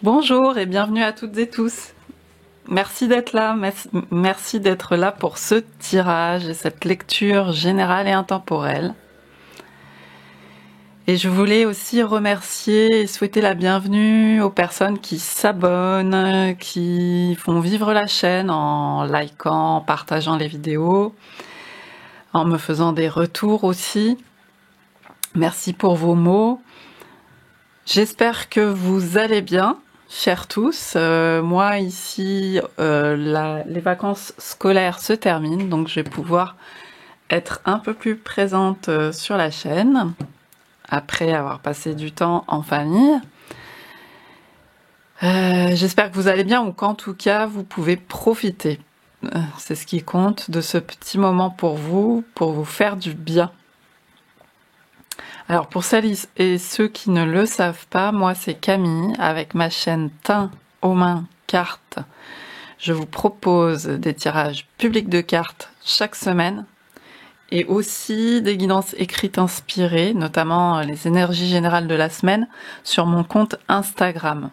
Bonjour et bienvenue à toutes et tous. Merci d'être là, merci d'être là pour ce tirage et cette lecture générale et intemporelle. Et je voulais aussi remercier et souhaiter la bienvenue aux personnes qui s'abonnent, qui font vivre la chaîne en likant, en partageant les vidéos, en me faisant des retours aussi. Merci pour vos mots. J'espère que vous allez bien, chers tous. Moi ici, les vacances scolaires se terminent, donc je vais pouvoir être un peu plus présente sur la chaîne, après avoir passé du temps en famille. J'espère que vous allez bien, ou qu'en tout cas vous pouvez profiter. C'est ce qui compte, de ce petit moment pour vous faire du bien. Alors pour celles et ceux qui ne le savent pas, moi c'est Camille, avec ma chaîne Tin aux mains cartes. Je vous propose des tirages publics de cartes chaque semaine et aussi des guidances écrites inspirées, notamment les énergies générales de la semaine, sur mon compte Instagram.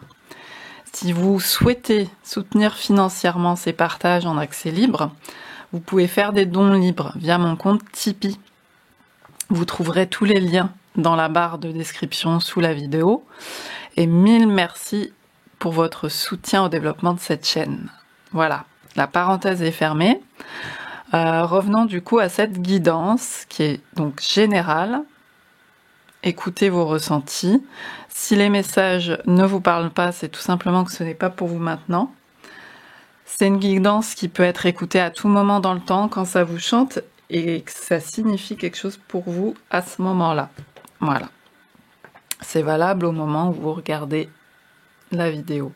Si vous souhaitez soutenir financièrement ces partages en accès libre, vous pouvez faire des dons libres via mon compte Tipeee. Vous trouverez tous les liens dans la barre de description sous la vidéo. Et mille merci pour votre soutien au développement de cette chaîne. Voilà, la parenthèse est fermée. Revenons du coup à cette guidance qui est donc générale. Écoutez vos ressentis. Si les messages ne vous parlent pas, c'est tout simplement que ce n'est pas pour vous maintenant. C'est une guidance qui peut être écoutée à tout moment dans le temps quand ça vous chante et que ça signifie quelque chose pour vous à ce moment-là. Voilà. C'est valable au moment où vous regardez la vidéo.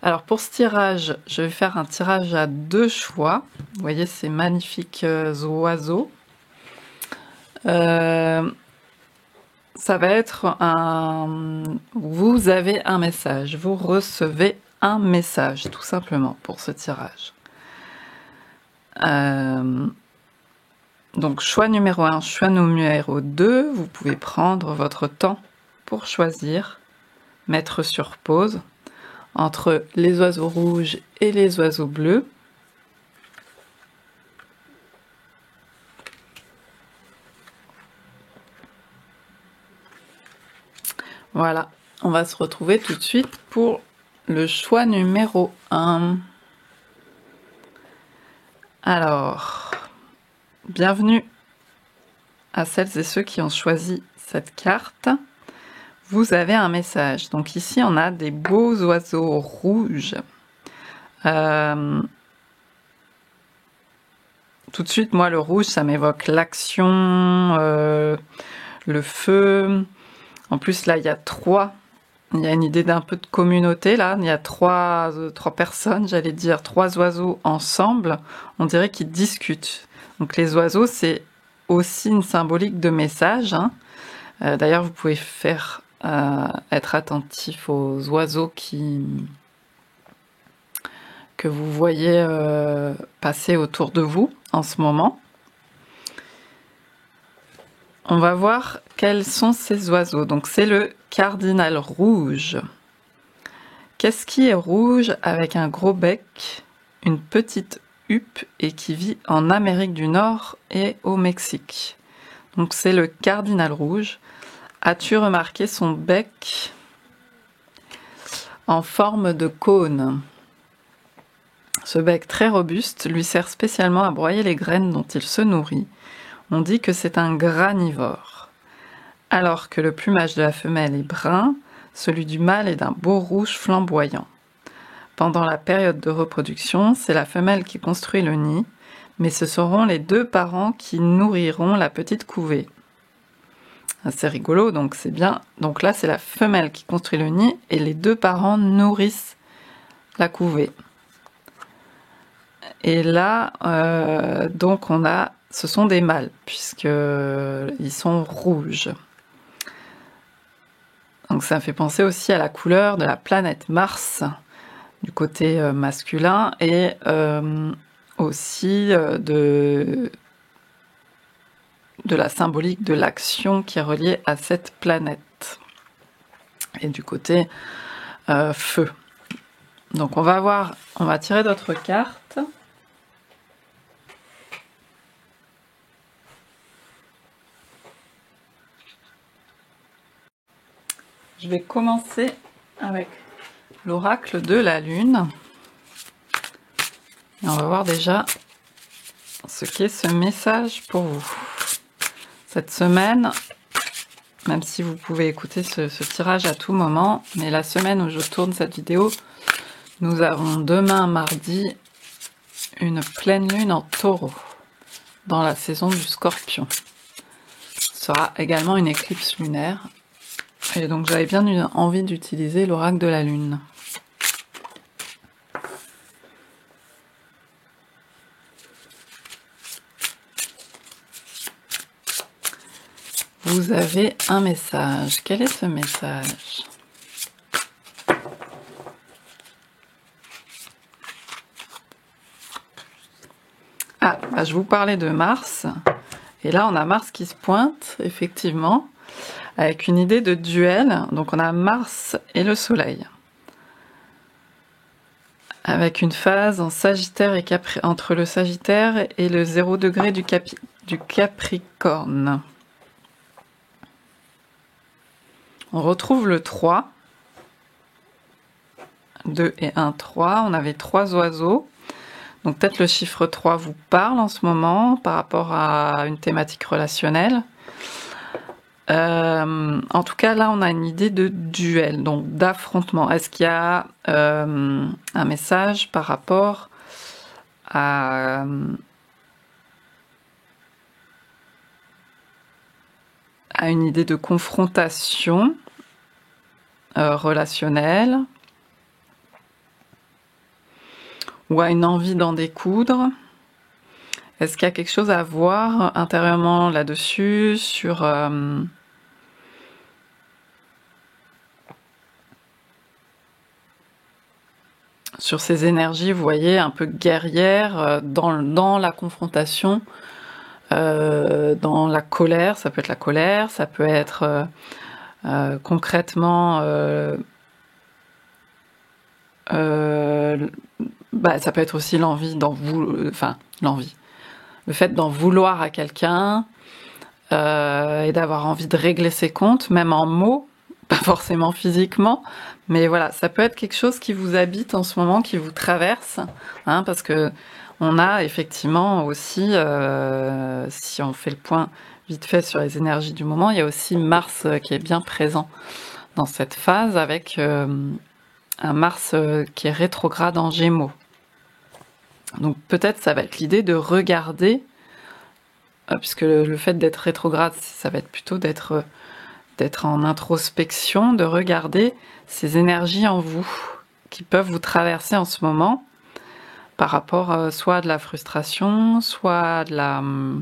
Alors pour ce tirage, je vais faire un tirage à 2 choix. Vous voyez ces magnifiques oiseaux. Ça va être un... Vous avez un message, vous recevez un message, tout simplement, pour ce tirage. Donc choix numéro 1, choix numéro 2, vous pouvez prendre votre temps pour choisir, mettre sur pause entre les oiseaux rouges et les oiseaux bleus. Voilà, on va se retrouver tout de suite pour le choix numéro 1. Alors, bienvenue à celles et ceux qui ont choisi cette carte. Vous avez un message. Donc ici, on a des beaux oiseaux rouges. Tout de suite, moi, le rouge, ça m'évoque l'action, le feu. En plus, là, il y a une idée d'un peu de communauté, là. Il y a trois personnes, j'allais dire, 3 oiseaux ensemble. On dirait qu'ils discutent. Donc les oiseaux, c'est aussi une symbolique de message. Hein. D'ailleurs, vous pouvez être attentif aux oiseaux que vous voyez passer autour de vous en ce moment. On va voir quels sont ces oiseaux. Donc c'est le cardinal rouge. Qu'est-ce qui est rouge avec un gros bec, une petite huppe et qui vit en Amérique du Nord et au Mexique? Donc c'est le cardinal rouge. As-tu remarqué son bec en forme de cône? Ce bec très robuste lui sert spécialement à broyer les graines dont il se nourrit. On dit que c'est un granivore. Alors que le plumage de la femelle est brun, celui du mâle est d'un beau rouge flamboyant. Pendant la période de reproduction, c'est la femelle qui construit le nid, mais ce seront les 2 parents qui nourriront la petite couvée. C'est rigolo, donc c'est bien. Donc là, c'est la femelle qui construit le nid et les 2 parents nourrissent la couvée. Et là, donc ce sont des mâles, puisqu'ils sont rouges. Donc ça me fait penser aussi à la couleur de la planète Mars, du côté masculin, et aussi de la symbolique de l'action qui est reliée à cette planète. Et du côté feu. Donc on va tirer d'autres cartes. Je vais commencer avec l'oracle de la lune. Et on va voir déjà ce qu'est ce message pour vous. Cette semaine, même si vous pouvez écouter ce tirage à tout moment, mais la semaine où je tourne cette vidéo, nous avons demain mardi une pleine lune en taureau dans la saison du Scorpion. Ce sera également une éclipse lunaire. Et donc j'avais bien eu envie d'utiliser l'oracle de la lune. Vous avez un message. Quel est ce message? Ah, bah je vous parlais de Mars. Et là, on a Mars qui se pointe, effectivement, avec une idée de duel. Donc on a Mars et le Soleil. Avec une phase en Sagittaire et entre le Sagittaire et le 0 degré du Capricorne. On retrouve le 3. 2 et 1, 3. On avait 3 oiseaux. Donc peut-être le chiffre 3 vous parle en ce moment par rapport à une thématique relationnelle. En tout cas, là, on a une idée de duel, donc d'affrontement. Est-ce qu'il y a un message par rapport à une idée de confrontation relationnelle ou à une envie d'en découdre? Est-ce qu'il y a quelque chose à voir intérieurement là-dessus sur ces énergies, vous voyez, un peu guerrières dans la confrontation, dans la colère? Ça peut être la colère, ça peut être concrètement ça peut être aussi l'envie le fait d'en vouloir à quelqu'un et d'avoir envie de régler ses comptes, même en mots, pas forcément physiquement, mais voilà, ça peut être quelque chose qui vous habite en ce moment, qui vous traverse, hein, parce que on a effectivement aussi, si on fait le point vite fait sur les énergies du moment, il y a aussi Mars qui est bien présent dans cette phase avec un Mars qui est rétrograde en Gémeaux. Donc peut-être ça va être l'idée de regarder, puisque le fait d'être rétrograde, ça va être plutôt d'être en introspection, de regarder ces énergies en vous qui peuvent vous traverser en ce moment par rapport soit à de la frustration, soit à de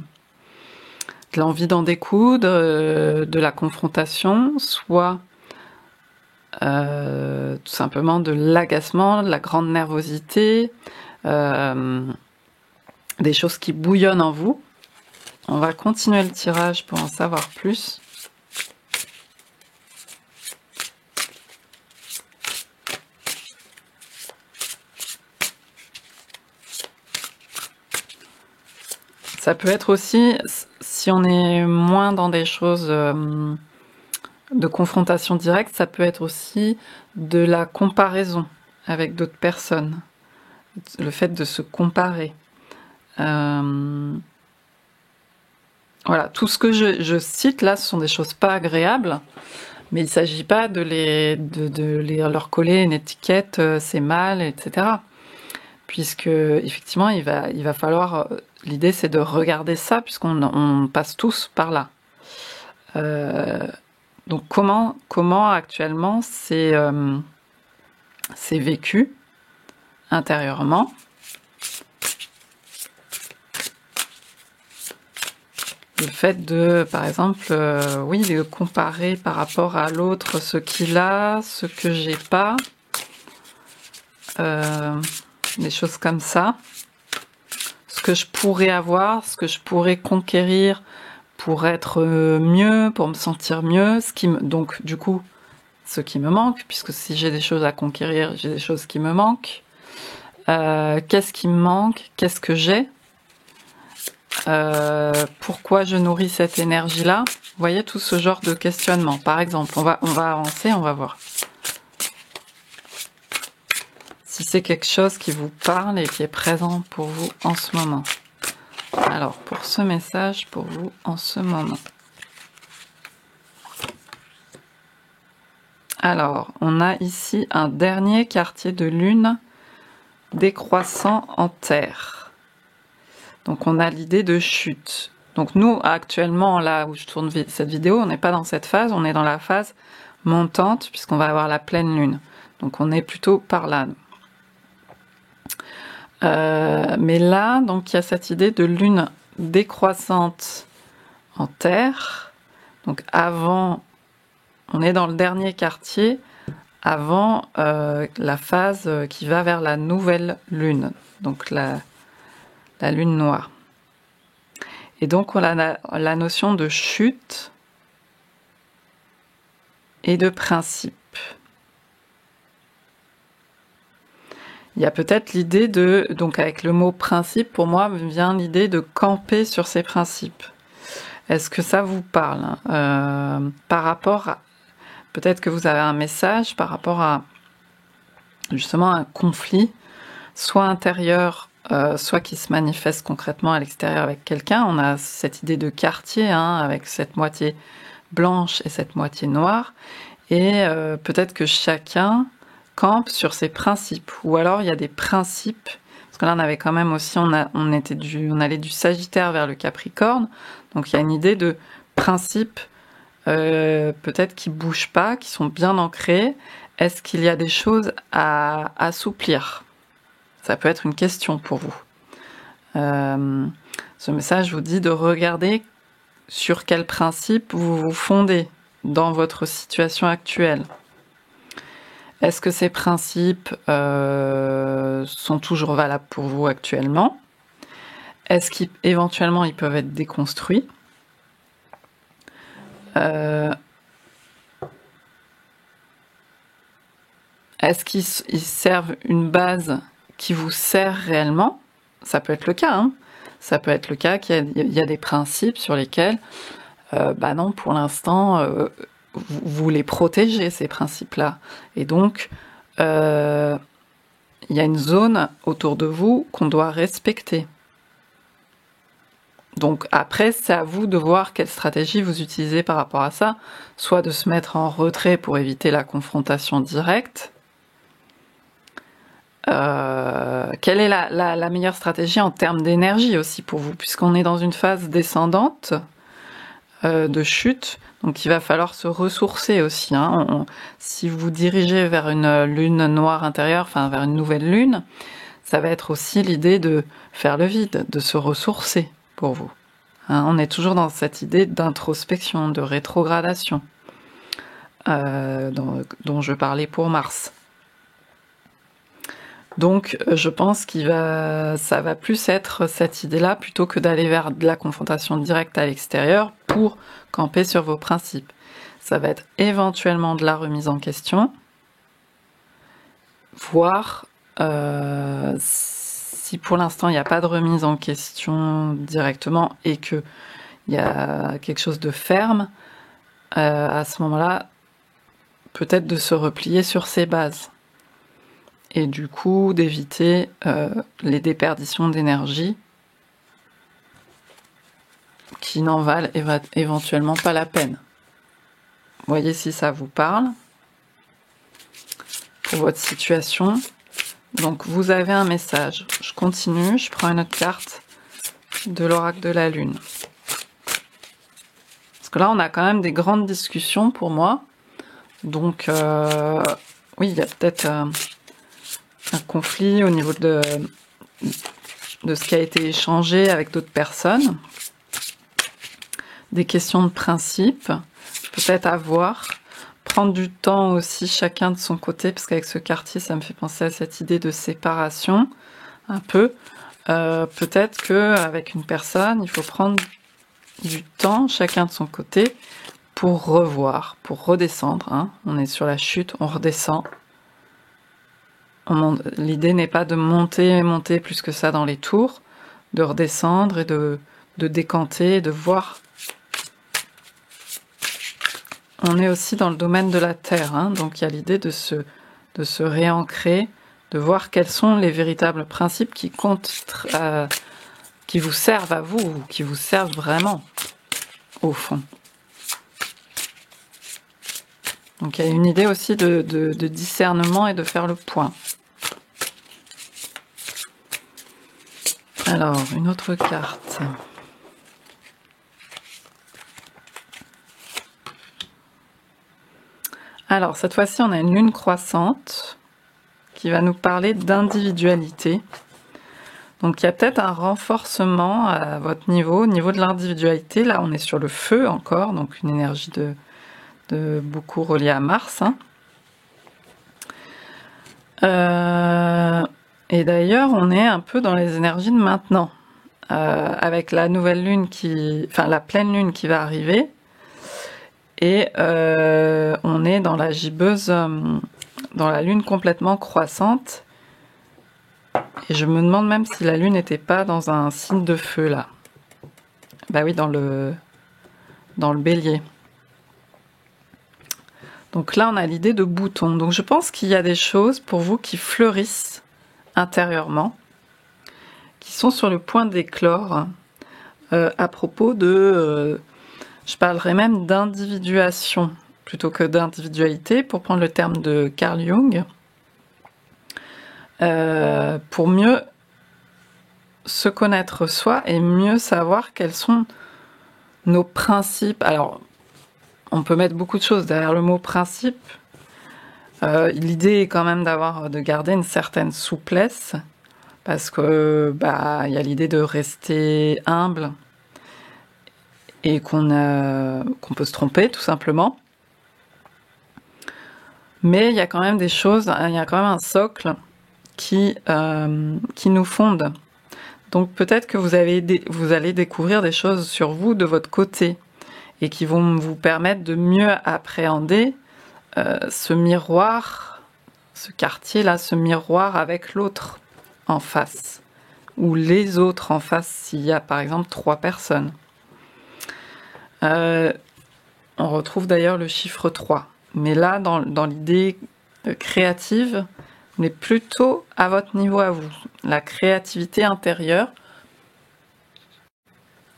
l'envie d'en découdre, de la confrontation, soit tout simplement de l'agacement, de la grande nervosité, des choses qui bouillonnent en vous. On va continuer le tirage pour en savoir plus. Ça peut être aussi, si on est moins dans des choses de confrontation directe, ça peut être aussi de la comparaison avec d'autres personnes. Le fait de se comparer. Voilà, tout ce que je cite là, ce sont des choses pas agréables, mais il ne s'agit pas de leur coller une étiquette, c'est mal, etc. Puisque effectivement, il va falloir. L'idée, c'est de regarder ça, puisqu'on passe tous par là. Donc, comment actuellement c'est vécu intérieurement? Le fait de, par exemple, de comparer par rapport à l'autre ce qu'il a, ce que j'ai pas, des choses comme ça. Ce que je pourrais avoir, ce que je pourrais conquérir pour être mieux, pour me sentir mieux, donc du coup, ce qui me manque, puisque si j'ai des choses à conquérir, j'ai des choses qui me manquent. Qu'est-ce qui me manque? Qu'est-ce que j'ai? Pourquoi je nourris cette énergie-là? Vous voyez, tout ce genre de questionnement. Par exemple, on va avancer, on va voir. Si c'est quelque chose qui vous parle et qui est présent pour vous en ce moment. Alors, pour ce message, pour vous en ce moment. Alors, on a ici un dernier quartier de lune décroissant en terre. Donc, on a l'idée de chute. Donc, nous, actuellement, là où je tourne cette vidéo, on n'est pas dans cette phase, on est dans la phase montante, puisqu'on va avoir la pleine lune. Donc, on est plutôt par là. Mais là, donc, il y a cette idée de lune décroissante en terre. Donc, avant, on est dans le dernier quartier, avant la phase qui va vers la nouvelle lune, donc la lune noire. Et donc, on a la notion de chute et de principe. Il y a peut-être l'idée de, donc avec le mot principe, pour moi, vient l'idée de camper sur ces principes. Est-ce que ça vous parle par rapport à, peut-être que vous avez un message par rapport à justement un conflit, soit intérieur, soit qui se manifeste concrètement à l'extérieur avec quelqu'un. On a cette idée de quartier, avec cette moitié blanche et cette moitié noire. Et peut-être que chacun campe sur ses principes, ou alors il y a des principes, parce que là on avait quand même aussi, on allait du Sagittaire vers le Capricorne, donc il y a une idée de principes peut-être qui bougent pas, qui sont bien ancrés. Est-ce qu'il y a des choses à assouplir? Ça peut être une question pour vous. Ce message vous dit de regarder sur quels principes vous vous fondez dans votre situation actuelle. Est-ce que ces principes sont toujours valables pour vous actuellement? Est-ce qu'éventuellement ils peuvent être déconstruits? Est-ce qu'ils servent une base qui vous sert réellement? Ça peut être le cas. Ça peut être le cas qu'il y a des principes sur lesquels, non, pour l'instant, vous les protégez, ces principes-là. Et donc, il y a une zone autour de vous qu'on doit respecter. Donc après, c'est à vous de voir quelle stratégie vous utilisez par rapport à ça. Soit de se mettre en retrait pour éviter la confrontation directe. Quelle est la meilleure stratégie en termes d'énergie aussi pour vous, puisqu'on est dans une phase descendante de chute, donc il va falloir se ressourcer aussi. Si vous dirigez vers une lune noire intérieure, enfin vers une nouvelle lune, ça va être aussi l'idée de faire le vide, de se ressourcer pour vous. On est toujours dans cette idée d'introspection, de rétrogradation dont je parlais pour Mars. Donc je pense ça va plus être cette idée-là plutôt que d'aller vers de la confrontation directe à l'extérieur pour camper sur vos principes. Ça va être éventuellement de la remise en question, voire si pour l'instant il n'y a pas de remise en question directement et qu'il y a quelque chose de ferme, à ce moment-là, peut-être de se replier sur ses bases. Et du coup, d'éviter les déperditions d'énergie qui n'en valent éventuellement pas la peine. Voyez si ça vous parle pour votre situation. Donc, vous avez un message. Je continue, je prends une autre carte de l'oracle de la Lune. Parce que là, on a quand même des grandes discussions pour moi. Donc, oui, il y a peut-être un conflit au niveau de ce qui a été échangé avec d'autres personnes, des questions de principe, peut-être à voir, prendre du temps aussi chacun de son côté, parce qu'avec ce quartier, ça me fait penser à cette idée de séparation, un peu. Peut-être qu'avec une personne, il faut prendre du temps chacun de son côté pour revoir, pour redescendre. Hein. On est sur la chute, on redescend. L'idée n'est pas de monter plus que ça dans les tours, de redescendre et de décanter, de voir. On est aussi dans le domaine de la terre, hein, donc il y a l'idée de se réancrer, de voir quels sont les véritables principes qui comptent, qui vous servent à vous, ou qui vous servent vraiment, au fond. Donc il y a une idée aussi de discernement et de faire le point. Alors, une autre carte. Alors, cette fois-ci, on a une lune croissante qui va nous parler d'individualité. Donc, il y a peut-être un renforcement à votre niveau, au niveau de l'individualité. Là, on est sur le feu encore, donc une énergie de beaucoup reliée à Mars. Hein. Et d'ailleurs, on est un peu dans les énergies de maintenant, avec la nouvelle lune la pleine lune qui va arriver, et on est dans la gibbeuse, dans la lune complètement croissante, et je me demande même si la lune n'était pas dans un signe de feu là. Bah oui, dans le Bélier. Donc là, on a l'idée de bouton. Donc je pense qu'il y a des choses pour vous qui fleurissent intérieurement, qui sont sur le point d'éclore, à propos de... je parlerai même d'individuation plutôt que d'individualité, pour prendre le terme de Carl Jung, pour mieux se connaître soi et mieux savoir quels sont nos principes. Alors, on peut mettre beaucoup de choses derrière le mot principe. L'idée est quand même de garder une certaine souplesse, parce que y a l'idée de rester humble et qu'on peut se tromper tout simplement. Mais il y a quand même des choses, il y a quand même un socle qui nous fonde. Donc peut-être que vous allez découvrir des choses sur vous de votre côté et qui vont vous permettre de mieux appréhender ce miroir, ce quartier-là, ce miroir avec l'autre en face, ou les autres en face s'il y a par exemple 3 personnes. On retrouve d'ailleurs le chiffre 3. Mais là, dans l'idée créative, on est plutôt à votre niveau à vous. La créativité intérieure,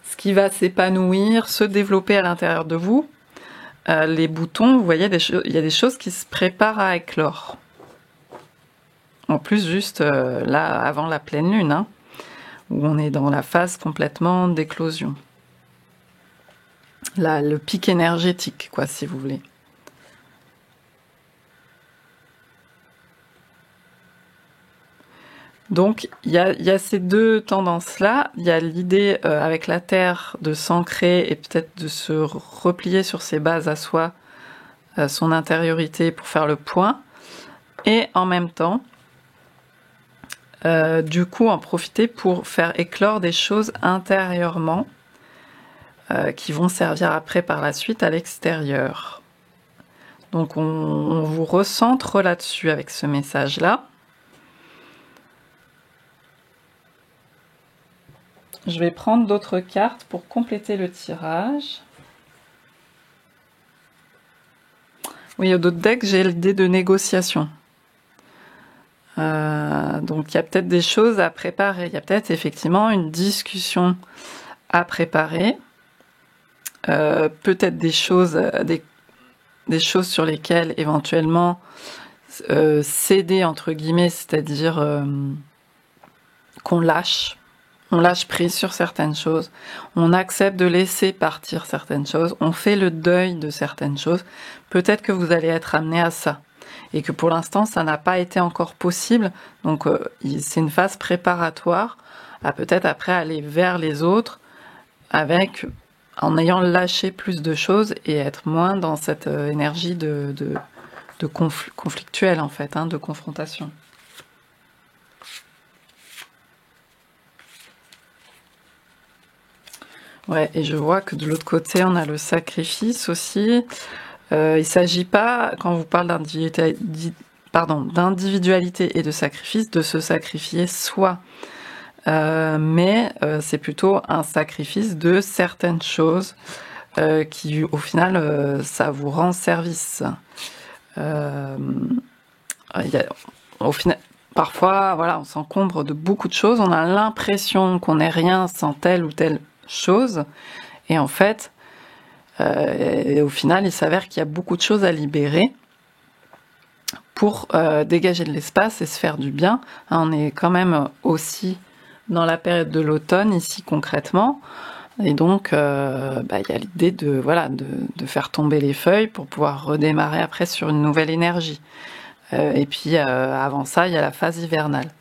ce qui va s'épanouir, se développer à l'intérieur de vous. Les boutons, vous voyez, il y a des choses qui se préparent à éclore. En plus, juste là, avant la pleine lune, hein, où on est dans la phase complètement d'éclosion. Là, le pic énergétique, quoi, si vous voulez. Donc, il y a ces deux tendances-là. Il y a l'idée, avec la Terre, de s'ancrer et peut-être de se replier sur ses bases à soi, son intériorité pour faire le point. Et en même temps, du coup, en profiter pour faire éclore des choses intérieurement qui vont servir après par la suite à l'extérieur. Donc, on vous recentre là-dessus avec ce message-là. Je vais prendre d'autres cartes pour compléter le tirage. Oui, au d'autres decks, j'ai l'idée de négociation. Donc il y a peut-être des choses à préparer. Il y a peut-être effectivement une discussion à préparer. Peut-être des choses sur lesquelles éventuellement céder entre guillemets, c'est-à-dire qu'on lâche. On lâche prise sur certaines choses, on accepte de laisser partir certaines choses, on fait le deuil de certaines choses. Peut-être que vous allez être amené à ça, et que pour l'instant, ça n'a pas été encore possible. Donc, c'est une phase préparatoire à peut-être après aller vers les autres, en ayant lâché plus de choses et être moins dans cette énergie de conflictuelle, en fait, hein, de confrontation. Ouais, et je vois que de l'autre côté, on a le sacrifice aussi. Il ne s'agit pas, quand vous parlez d'individualité et de sacrifice, de se sacrifier soi. Mais c'est plutôt un sacrifice de certaines choses qui, au final, ça vous rend service. Au final, parfois, voilà, on s'encombre de beaucoup de choses, on a l'impression qu'on n'est rien sans telle ou telle chose, et en fait, au final, il s'avère qu'il y a beaucoup de choses à libérer pour dégager de l'espace et se faire du bien. On est quand même aussi dans la période de l'automne, ici concrètement, et donc il y a l'idée de faire tomber les feuilles pour pouvoir redémarrer après sur une nouvelle énergie. Et puis avant ça, il y a la phase hivernale.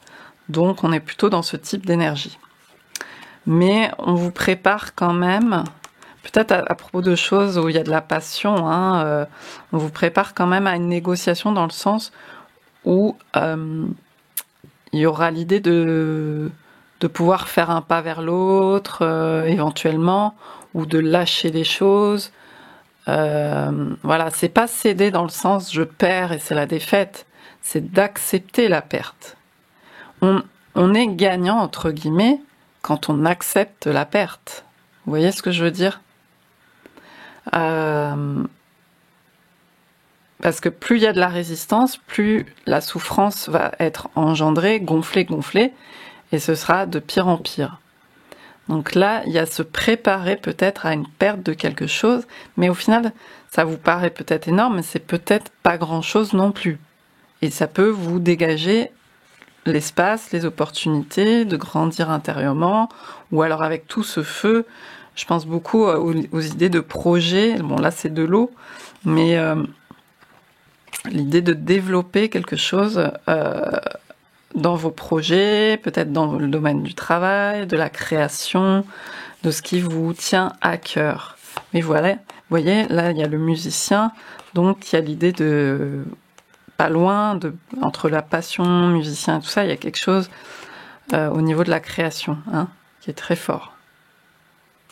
Donc on est plutôt dans ce type d'énergie. Mais on vous prépare quand même, peut-être à propos de choses où il y a de la passion, on vous prépare quand même à une négociation dans le sens où il y aura l'idée de pouvoir faire un pas vers l'autre, éventuellement, ou de lâcher des choses. Voilà, c'est pas céder dans le sens je perds et c'est la défaite, c'est d'accepter la perte. On est gagnant, entre guillemets, quand on accepte la perte. Vous voyez ce que je veux dire ? Parce que plus il y a de la résistance, plus la souffrance va être engendrée, gonflée, et ce sera de pire en pire. Donc là, il y a se préparer peut-être à une perte de quelque chose, mais au final, ça vous paraît peut-être énorme, mais c'est peut-être pas grand-chose non plus. Et ça peut vous dégager l'espace, les opportunités de grandir intérieurement, ou alors avec tout ce feu, je pense beaucoup aux idées de projet. Bon, là, c'est de l'eau, mais l'idée de développer quelque chose dans vos projets, peut-être dans le domaine du travail, de la création, de ce qui vous tient à cœur. Mais voilà, vous voyez, là, il y a le musicien, donc il y a l'idée de... pas loin, entre la passion, musicien et tout ça, il y a quelque chose au niveau de la création, qui est très fort.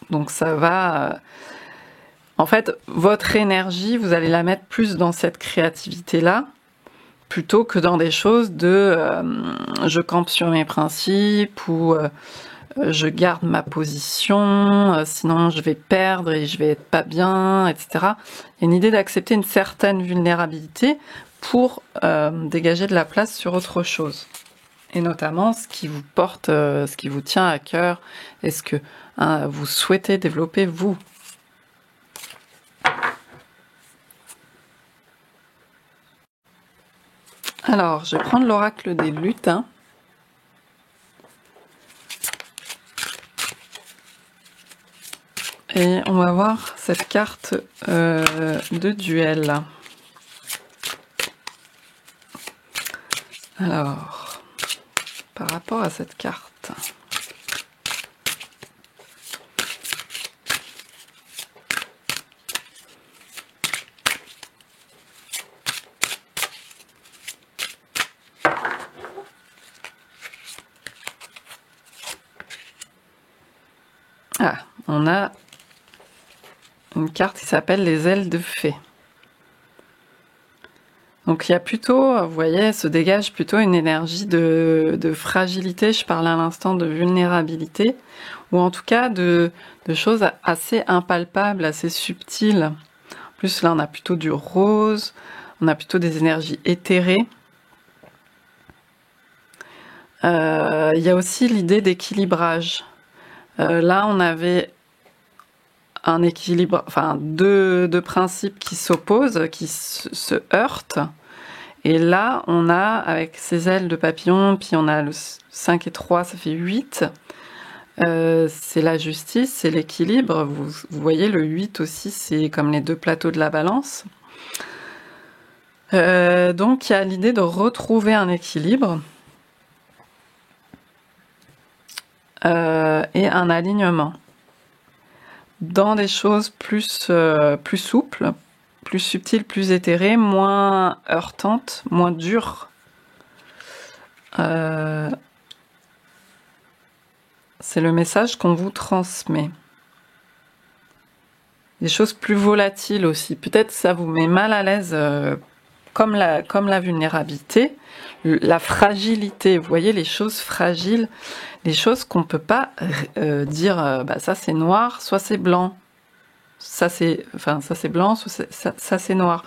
Donc ça va... en fait, votre énergie, vous allez la mettre plus dans cette créativité-là, plutôt que dans des choses de je campe sur mes principes ou je garde ma position, sinon je vais perdre et je vais être pas bien, etc. Il y a une idée d'accepter une certaine vulnérabilité pour dégager de la place sur autre chose. Et notamment ce qui vous porte, ce qui vous tient à cœur, et ce que vous souhaitez développer vous. Alors, je vais prendre l'oracle des lutins. Et on va voir cette carte de duel. Alors, par rapport à cette carte... on a une carte qui s'appelle les ailes de fée. Donc il y a plutôt, vous voyez, se dégage plutôt une énergie de fragilité, je parlais à l'instant de vulnérabilité, ou en tout cas de choses assez impalpables, assez subtiles. En plus là on a plutôt du rose, on a plutôt des énergies éthérées. Il y a aussi l'idée d'équilibrage. Là on avait un équilibre, enfin deux principes qui s'opposent, qui se heurtent. Et là, on a, avec ces ailes de papillon, puis on a le 5 et 3, ça fait 8. C'est la justice, c'est l'équilibre. Vous voyez, le 8 aussi, c'est comme les deux plateaux de la balance. Donc, il y a l'idée de retrouver un équilibre et un alignement dans des choses plus souples, plus subtiles, plus éthérées, moins heurtantes, moins dures. C'est le message qu'on vous transmet. des choses plus volatiles aussi. Peut-être ça vous met mal à l'aise, comme la vulnérabilité, la fragilité. Vous voyez, les choses fragiles, les choses qu'on peut pas dire, ça c'est noir, soit c'est blanc. Ça c'est blanc, soit ça c'est noir.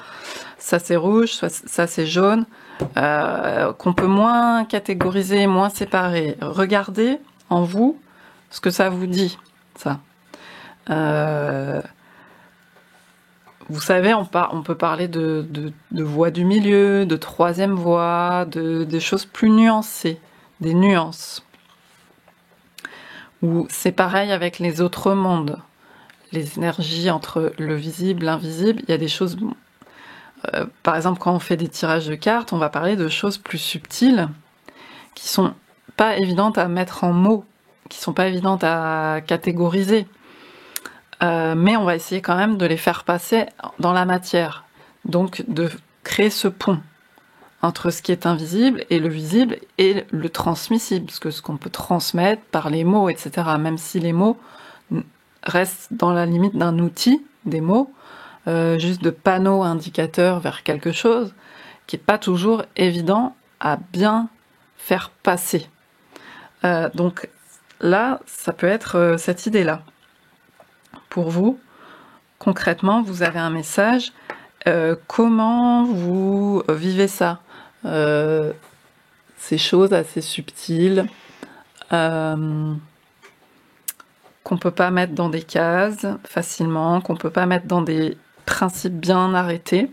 Ça c'est rouge, soit ça c'est jaune. Qu'on peut moins catégoriser, moins séparer. Regardez en vous ce que ça vous dit, ça. Vous savez, on peut parler de voie du milieu, de troisième voie, des choses plus nuancées, des nuances. Ou c'est pareil avec les autres mondes, les énergies entre le visible, l'invisible. Il y a des choses, par exemple, quand on fait des tirages de cartes, on va parler de choses plus subtiles, qui sont pas évidentes à mettre en mots, qui sont pas évidentes à catégoriser. Mais on va essayer quand même de les faire passer dans la matière. Donc de créer ce pont entre ce qui est invisible et le visible et le transmissible, parce que ce qu'on peut transmettre par les mots, etc. Même si les mots restent dans la limite d'un outil, des mots, juste de panneaux indicateurs vers quelque chose, qui n'est pas toujours évident à bien faire passer. Donc là, ça peut être cette idée-là. Pour vous, concrètement, vous avez un message. Comment vous vivez ça, ces choses assez subtiles qu'on peut pas mettre dans des cases facilement, qu'on peut pas mettre dans des principes bien arrêtés,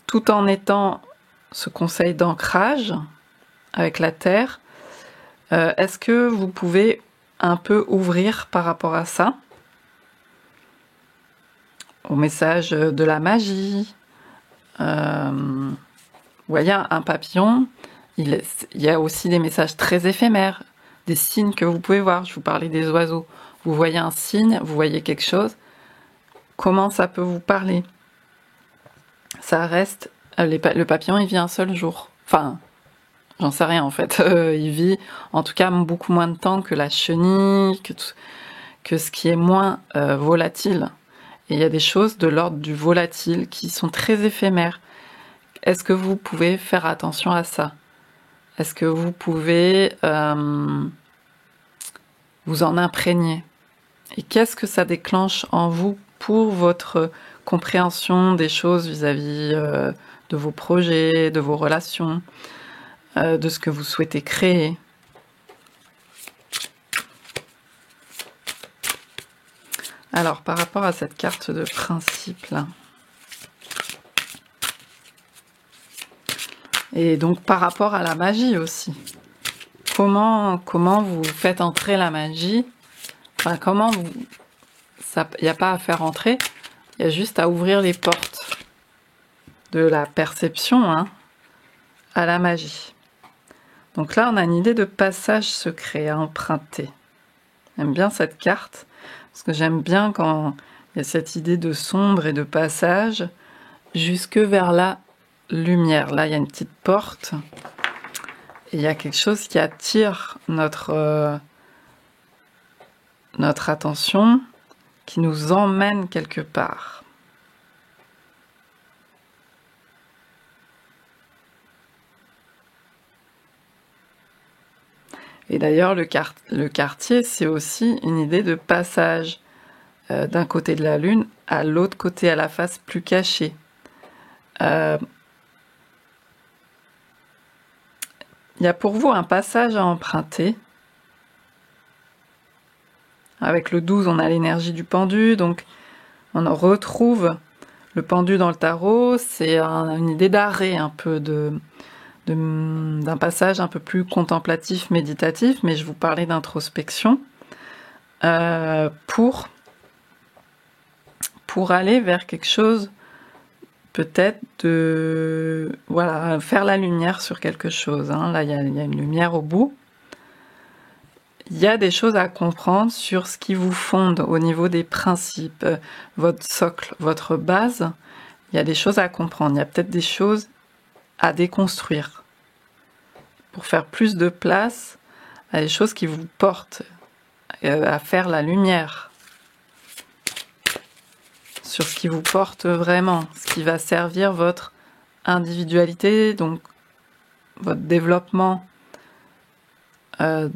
tout en étant ce conseil d'ancrage avec la terre. Est-ce que vous pouvez un peu ouvrir par rapport à ça, au message de la magie? Vous voyez, un papillon, il y a aussi des messages très éphémères, des signes que vous pouvez voir. Je vous parlais des oiseaux. Vous voyez un signe, vous voyez quelque chose. Comment ça peut vous parler? Ça reste... le papillon, il vit un seul jour. Enfin, j'en sais rien en fait. Il vit en tout cas beaucoup moins de temps que la chenille, que ce qui est moins volatile. Et il y a des choses de l'ordre du volatile qui sont très éphémères. Est-ce que vous pouvez faire attention à ça? Est-ce que vous pouvez vous en imprégner? Et qu'est-ce que ça déclenche en vous pour votre compréhension des choses vis-à-vis de vos projets, de vos relations, de ce que vous souhaitez créer? Alors, par rapport à cette carte de principe là, et donc par rapport à la magie aussi, comment vous faites entrer la magie? Enfin, il n'y a pas à faire entrer, il y a juste à ouvrir les portes de la perception à la magie. Donc là, on a une idée de passage secret à emprunter. J'aime bien cette carte, parce que j'aime bien quand il y a cette idée de sombre et de passage jusque vers la lumière. Là, il y a une petite porte et il y a quelque chose qui attire notre attention, qui nous emmène quelque part. Et d'ailleurs, le quartier, c'est aussi une idée de passage d'un côté de la lune à l'autre côté, à la face plus cachée. Il y a pour vous un passage à emprunter. Avec le 12, on a l'énergie du pendu, donc on retrouve le pendu dans le tarot. C'est une idée d'arrêt, un peu d'un passage un peu plus contemplatif, méditatif, mais je vous parlais d'introspection, pour aller vers quelque chose, peut-être faire la lumière sur quelque chose. Là, il y a une lumière au bout. Il y a des choses à comprendre sur ce qui vous fonde au niveau des principes, votre socle, votre base. Il y a des choses à comprendre. Il y a peut-être des choses à déconstruire pour faire plus de place à des choses qui vous portent, à faire la lumière sur ce qui vous porte vraiment, ce qui va servir votre individualité, donc votre développement. Ça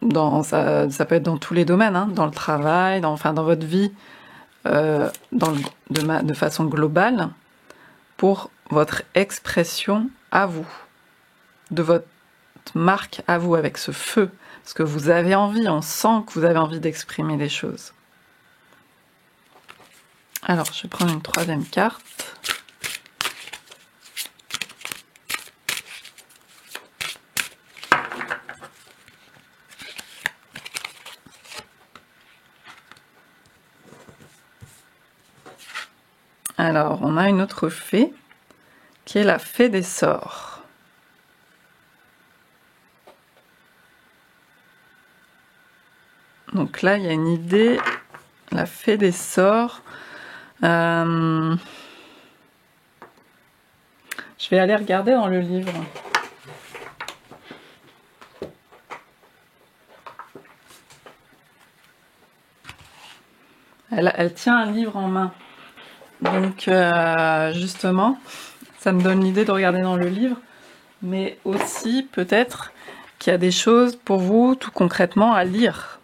peut être dans tous les domaines, hein, dans le travail, dans votre vie, de façon globale, pour votre expression à vous, de votre marque à vous, avec ce feu, parce que vous avez envie, on sent que vous avez envie d'exprimer des choses. Alors, je vais prendre une troisième carte. Alors, on a une autre fée, qui est la fée des sorts. Donc là, il y a une idée, la fée des sorts. Je vais aller regarder dans le livre. Elle tient un livre en main. Donc justement, ça me donne l'idée de regarder dans le livre, mais aussi peut-être qu'il y a des choses pour vous tout concrètement à lire,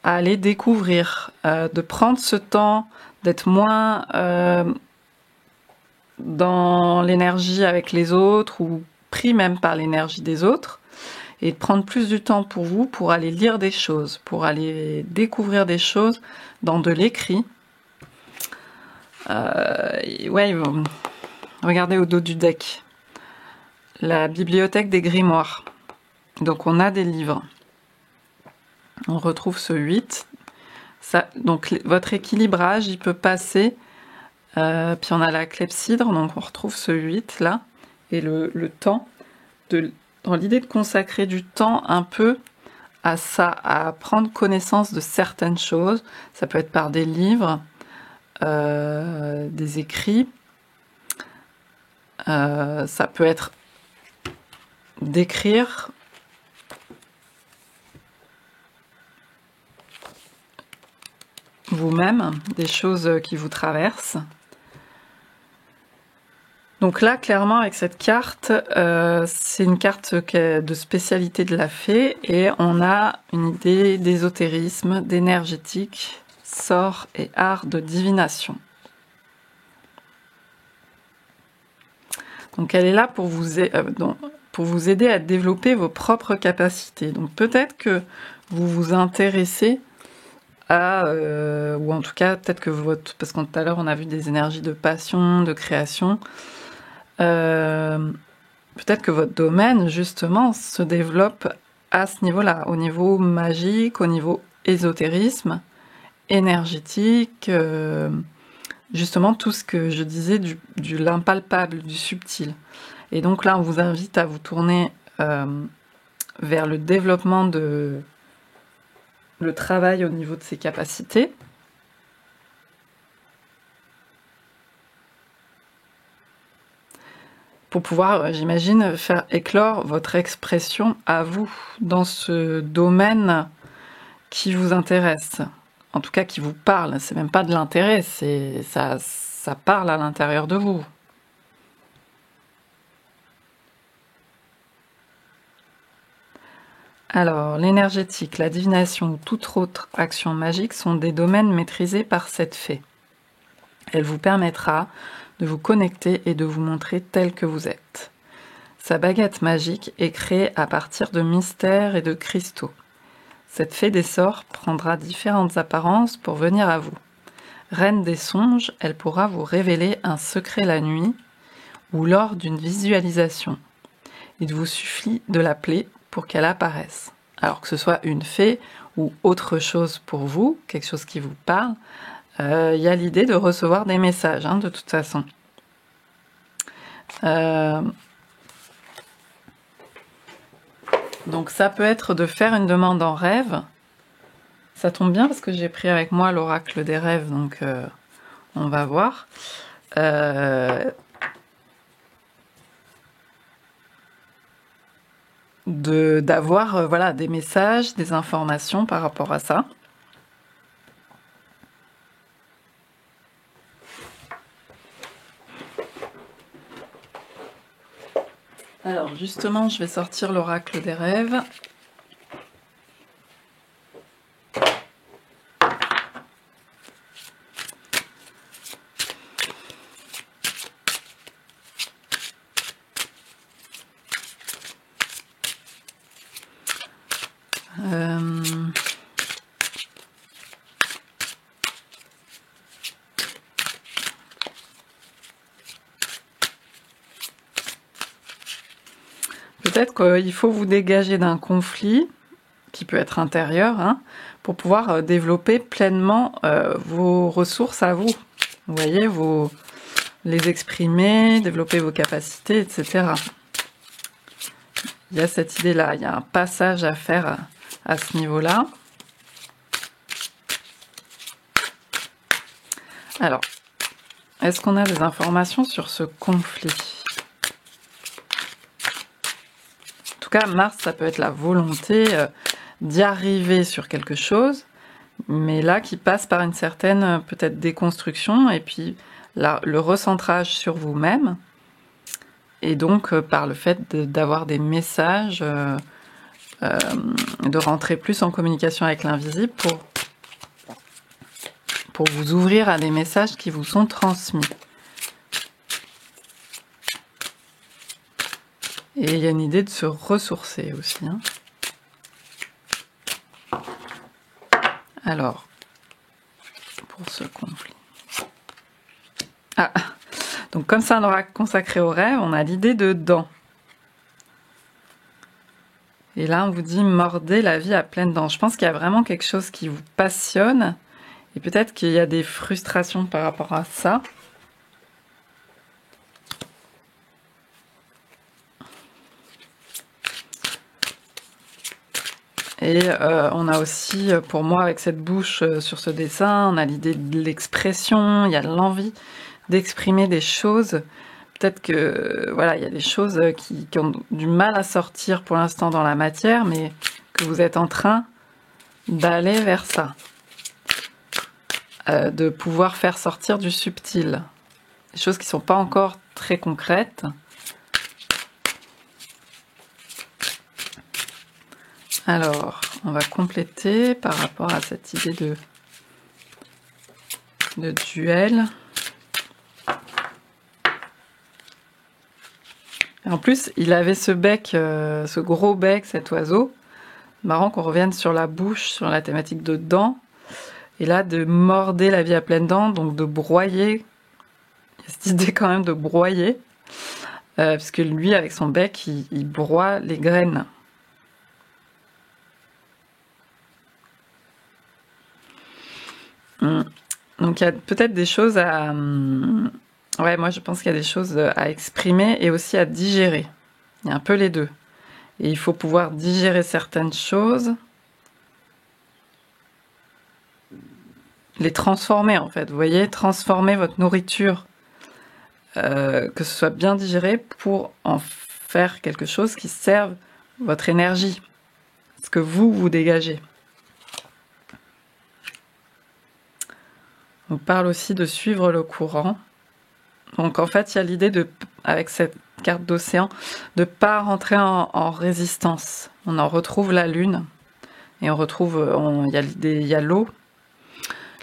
à aller découvrir, de prendre ce temps, d'être moins dans l'énergie avec les autres ou pris même par l'énergie des autres, et de prendre plus du temps pour vous, pour aller lire des choses, pour aller découvrir des choses dans de l'écrit. Ouais, regardez au dos du deck. La bibliothèque des grimoires. Donc on a des livres. On retrouve ce 8. Donc votre équilibrage, il peut passer. Puis on a la clepsydre, donc on retrouve ce 8 là. Et le temps, dans l'idée de consacrer du temps un peu à ça, à prendre connaissance de certaines choses. Ça peut être par des livres, des écrits. Ça peut être d'écrire vous-même des choses qui vous traversent. Donc là, clairement, avec cette carte, c'est une carte de spécialité de la fée, et on a une idée d'ésotérisme, d'énergétique, sort et art de divination. Donc elle est là pour vous aider à développer vos propres capacités. Donc peut-être que vous vous intéressez à, ou en tout cas peut-être que parce que tout à l'heure on a vu des énergies de passion, de création, peut-être que votre domaine justement se développe à ce niveau-là, au niveau magique, au niveau ésotérisme, énergétique, justement tout ce que je disais du l'impalpable, du subtil. Et donc là, on vous invite à vous tourner vers le développement le travail au niveau de ses capacités. Pour pouvoir, j'imagine, faire éclore votre expression à vous dans ce domaine qui vous intéresse. En tout cas, qui vous parle. C'est même pas de l'intérêt, ça parle à l'intérieur de vous. Alors, l'énergétique, la divination ou toute autre action magique sont des domaines maîtrisés par cette fée. Elle vous permettra de vous connecter et de vous montrer tel que vous êtes. Sa baguette magique est créée à partir de mystères et de cristaux. Cette fée des sorts prendra différentes apparences pour venir à vous. Reine des songes, elle pourra vous révéler un secret la nuit ou lors d'une visualisation. Il vous suffit de l'appeler pour qu'elle apparaisse. Alors que ce soit une fée ou autre chose pour vous, quelque chose qui vous parle, y a l'idée de recevoir des messages, hein, de toute façon. Donc ça peut être de faire une demande en rêve. Ça tombe bien parce que j'ai pris avec moi l'oracle des rêves, donc on va voir. d'avoir voilà, des messages, des informations par rapport à ça. Alors justement, je vais sortir l'oracle des rêves. Peut-être qu'il faut vous dégager d'un conflit qui peut être intérieur, hein, pour pouvoir développer pleinement vos ressources à vous. Vous voyez, les exprimer, développer vos capacités, etc. Il y a cette idée-là, il y a un passage à faire à ce niveau-là. Alors, est-ce qu'on a des informations sur ce conflit ? En tout cas, Mars, ça peut être la volonté d'y arriver sur quelque chose, mais là, qui passe par une certaine, peut-être, déconstruction, et puis là, le recentrage sur vous-même, et donc par le fait d'avoir des messages, de rentrer plus en communication avec l'invisible pour vous ouvrir à des messages qui vous sont transmis. Et il y a une idée de se ressourcer aussi. Hein. Alors, pour ce conflit. Ah, donc comme c'est un oracle consacré au rêve, on a l'idée de dents. Et là, on vous dit mordez la vie à pleines dents. Je pense qu'il y a vraiment quelque chose qui vous passionne. Et peut-être qu'il y a des frustrations par rapport à ça. Et on a aussi, pour moi, avec cette bouche sur ce dessin, on a l'idée de l'expression, il y a l'envie d'exprimer des choses. Peut-être que voilà, il y a des choses qui ont du mal à sortir pour l'instant dans la matière, mais que vous êtes en train d'aller vers ça. De pouvoir faire sortir du subtil. Des choses qui ne sont pas encore très concrètes. Alors, on va compléter par rapport à cette idée de duel. Et en plus, il avait ce bec, ce gros bec, cet oiseau. Marrant qu'on revienne sur la bouche, sur la thématique de dents. Et là, de morder la vie à pleines dents, donc de broyer. Il y a cette idée quand même de broyer. Parce que lui, avec son bec, il broie les graines. Donc il y a peut-être des choses à... Ouais, moi je pense qu'il y a des choses à exprimer et aussi à digérer. Il y a un peu les deux. Et il faut pouvoir digérer certaines choses, les transformer en fait. Vous voyez, transformer votre nourriture, que ce soit bien digéré pour en faire quelque chose qui serve votre énergie, ce que vous dégagez. On parle aussi de suivre le courant. Donc en fait, il y a l'idée de, avec cette carte d'océan, de ne pas rentrer en résistance. On en retrouve la lune et on retrouve, il y a l'eau,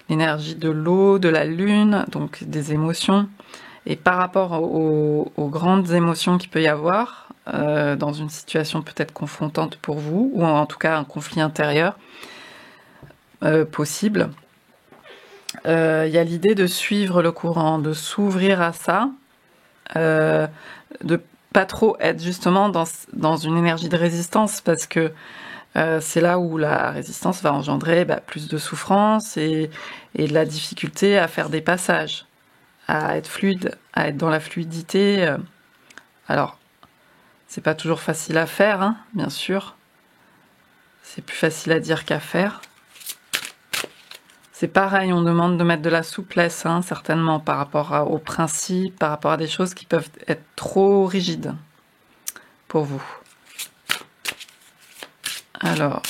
l'énergie de l'eau, de la lune, donc des émotions. Et par rapport aux grandes émotions qu'il peut y avoir dans une situation peut-être confrontante pour vous, ou en tout cas un conflit intérieur possible, il y a l'idée de suivre le courant, de s'ouvrir à ça, de pas trop être justement dans une énergie de résistance, parce que c'est là où la résistance va engendrer plus de souffrance et de la difficulté à faire des passages, à être fluide, à être dans la fluidité. Alors, c'est pas toujours facile à faire, hein, bien sûr. C'est plus facile à dire qu'à faire. C'est pareil, on demande de mettre de la souplesse, hein, certainement, par rapport aux principes, par rapport à des choses qui peuvent être trop rigides pour vous. Alors,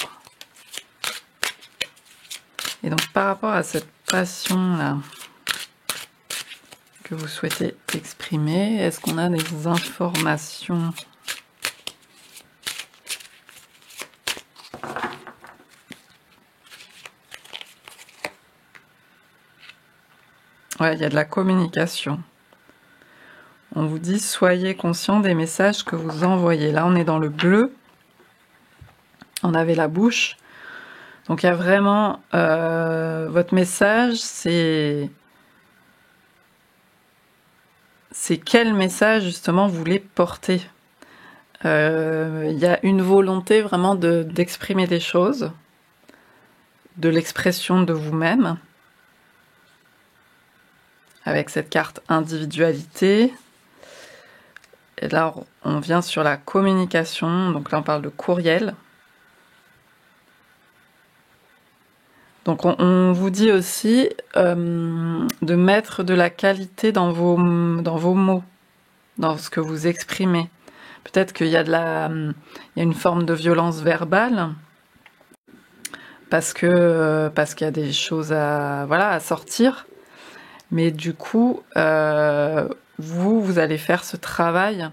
et donc par rapport à cette passion-là que vous souhaitez exprimer, est-ce qu'on a des informations ? Ouais, il y a de la communication. On vous dit, soyez conscient des messages que vous envoyez. Là, on est dans le bleu. On avait la bouche. Donc, il y a vraiment... votre message, c'est quel message, justement, vous voulez porter. Il y a une volonté vraiment d'exprimer des choses, de l'expression de vous-même, avec cette carte individualité. Et là, on vient sur la communication. Donc là, on parle de courriel. Donc on vous dit aussi de mettre de la qualité dans vos mots, dans ce que vous exprimez. Peut-être qu'il y a il y a une forme de violence verbale parce qu'il y a des choses à sortir. Mais du coup, vous allez faire ce travail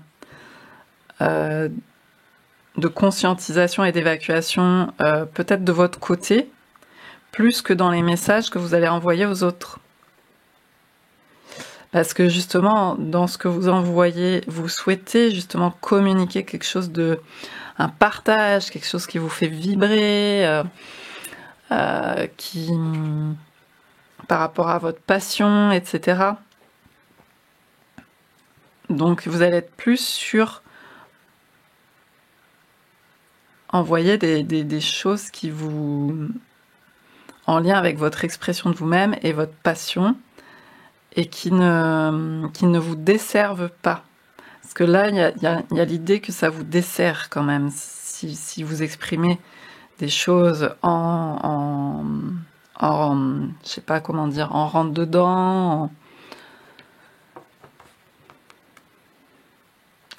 de conscientisation et d'évacuation, peut-être de votre côté, plus que dans les messages que vous allez envoyer aux autres. Parce que justement, dans ce que vous envoyez, vous souhaitez justement communiquer quelque chose un partage, quelque chose qui vous fait vibrer, par rapport à votre passion, etc. Donc vous allez être plus sur envoyer des choses qui vous... en lien avec votre expression de vous-même et votre passion, et qui ne vous desservent pas. Parce que là, il y a l'idée que ça vous dessert quand même, si vous exprimez des choses je sais pas comment dire, en rentre dedans,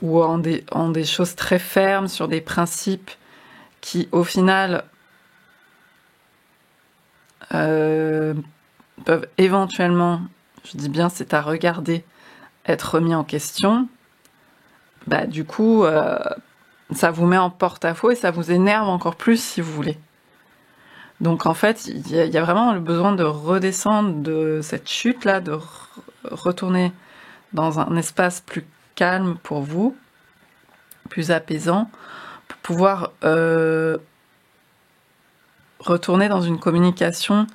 ou en des choses très fermes, sur des principes qui, au final, peuvent éventuellement, je dis bien, c'est à regarder, être remis en question. Bah, du coup, ça vous met en porte-à-faux et ça vous énerve encore plus si vous voulez. Donc en fait, il y a vraiment le besoin de redescendre de cette chute-là, de retourner dans un espace plus calme pour vous, plus apaisant, pour pouvoir retourner dans une communication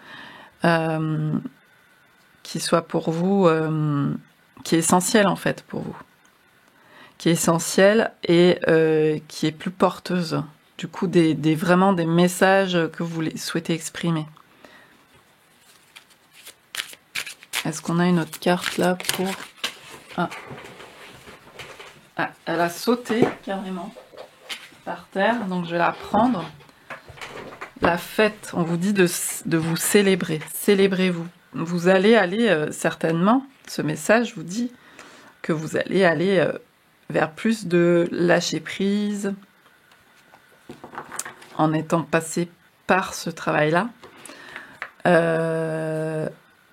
qui soit pour vous, qui est essentielle en fait pour vous, qui est essentielle et qui est plus porteuse. Du coup, vraiment des messages que vous souhaitez exprimer. Est-ce qu'on a une autre carte là pour... Ah, elle a sauté carrément par terre, donc je vais la prendre. La fête, on vous dit de vous célébrer. Célébrez-vous. Vous allez aller, certainement, ce message vous dit que vous allez aller vers plus de lâcher prise, en étant passé par ce travail-là.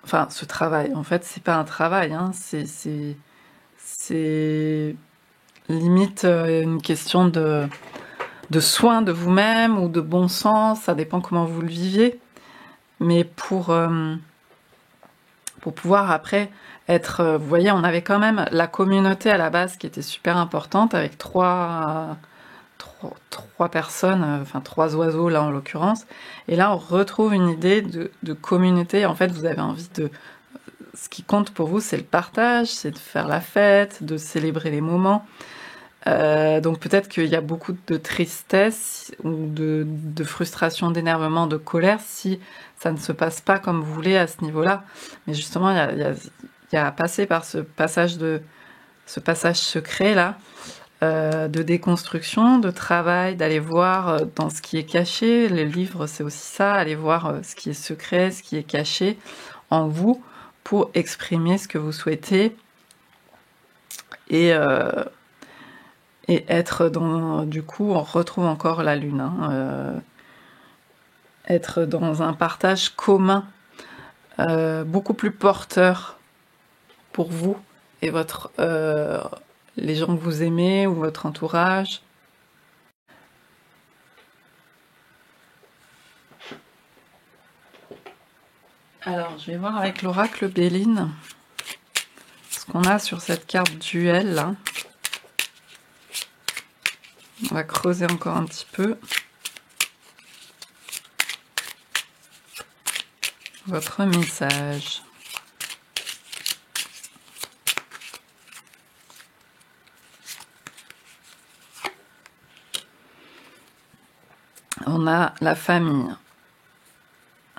Enfin, ce travail, en fait, c'est pas un travail, hein, c'est limite une question de soin de vous-même ou de bon sens, ça dépend comment vous le viviez. Mais pour pouvoir après être... vous voyez, on avait quand même la communauté à la base qui était super importante, avec trois personnes, enfin 3 oiseaux là en l'occurrence, et là on retrouve une idée de communauté. En fait, vous avez envie de... Ce qui compte pour vous, c'est le partage, c'est de faire la fête, de célébrer les moments. Donc peut-être qu'il y a beaucoup de tristesse ou de frustration, d'énervement, de colère si ça ne se passe pas comme vous voulez à ce niveau-là. Mais justement, il y a à passer par ce passage secret là, de déconstruction, de travail, d'aller voir dans ce qui est caché. Les livres, c'est aussi ça, aller voir ce qui est secret, ce qui est caché en vous pour exprimer ce que vous souhaitez. Et être dans... Du coup, on retrouve encore la lune. Hein, être dans un partage commun, beaucoup plus porteur pour vous et votre... les gens que vous aimez ou votre entourage. Alors, je vais voir avec l'oracle Béline ce qu'on a sur cette carte duel là. On va creuser encore un petit peu. Votre message. On a la famille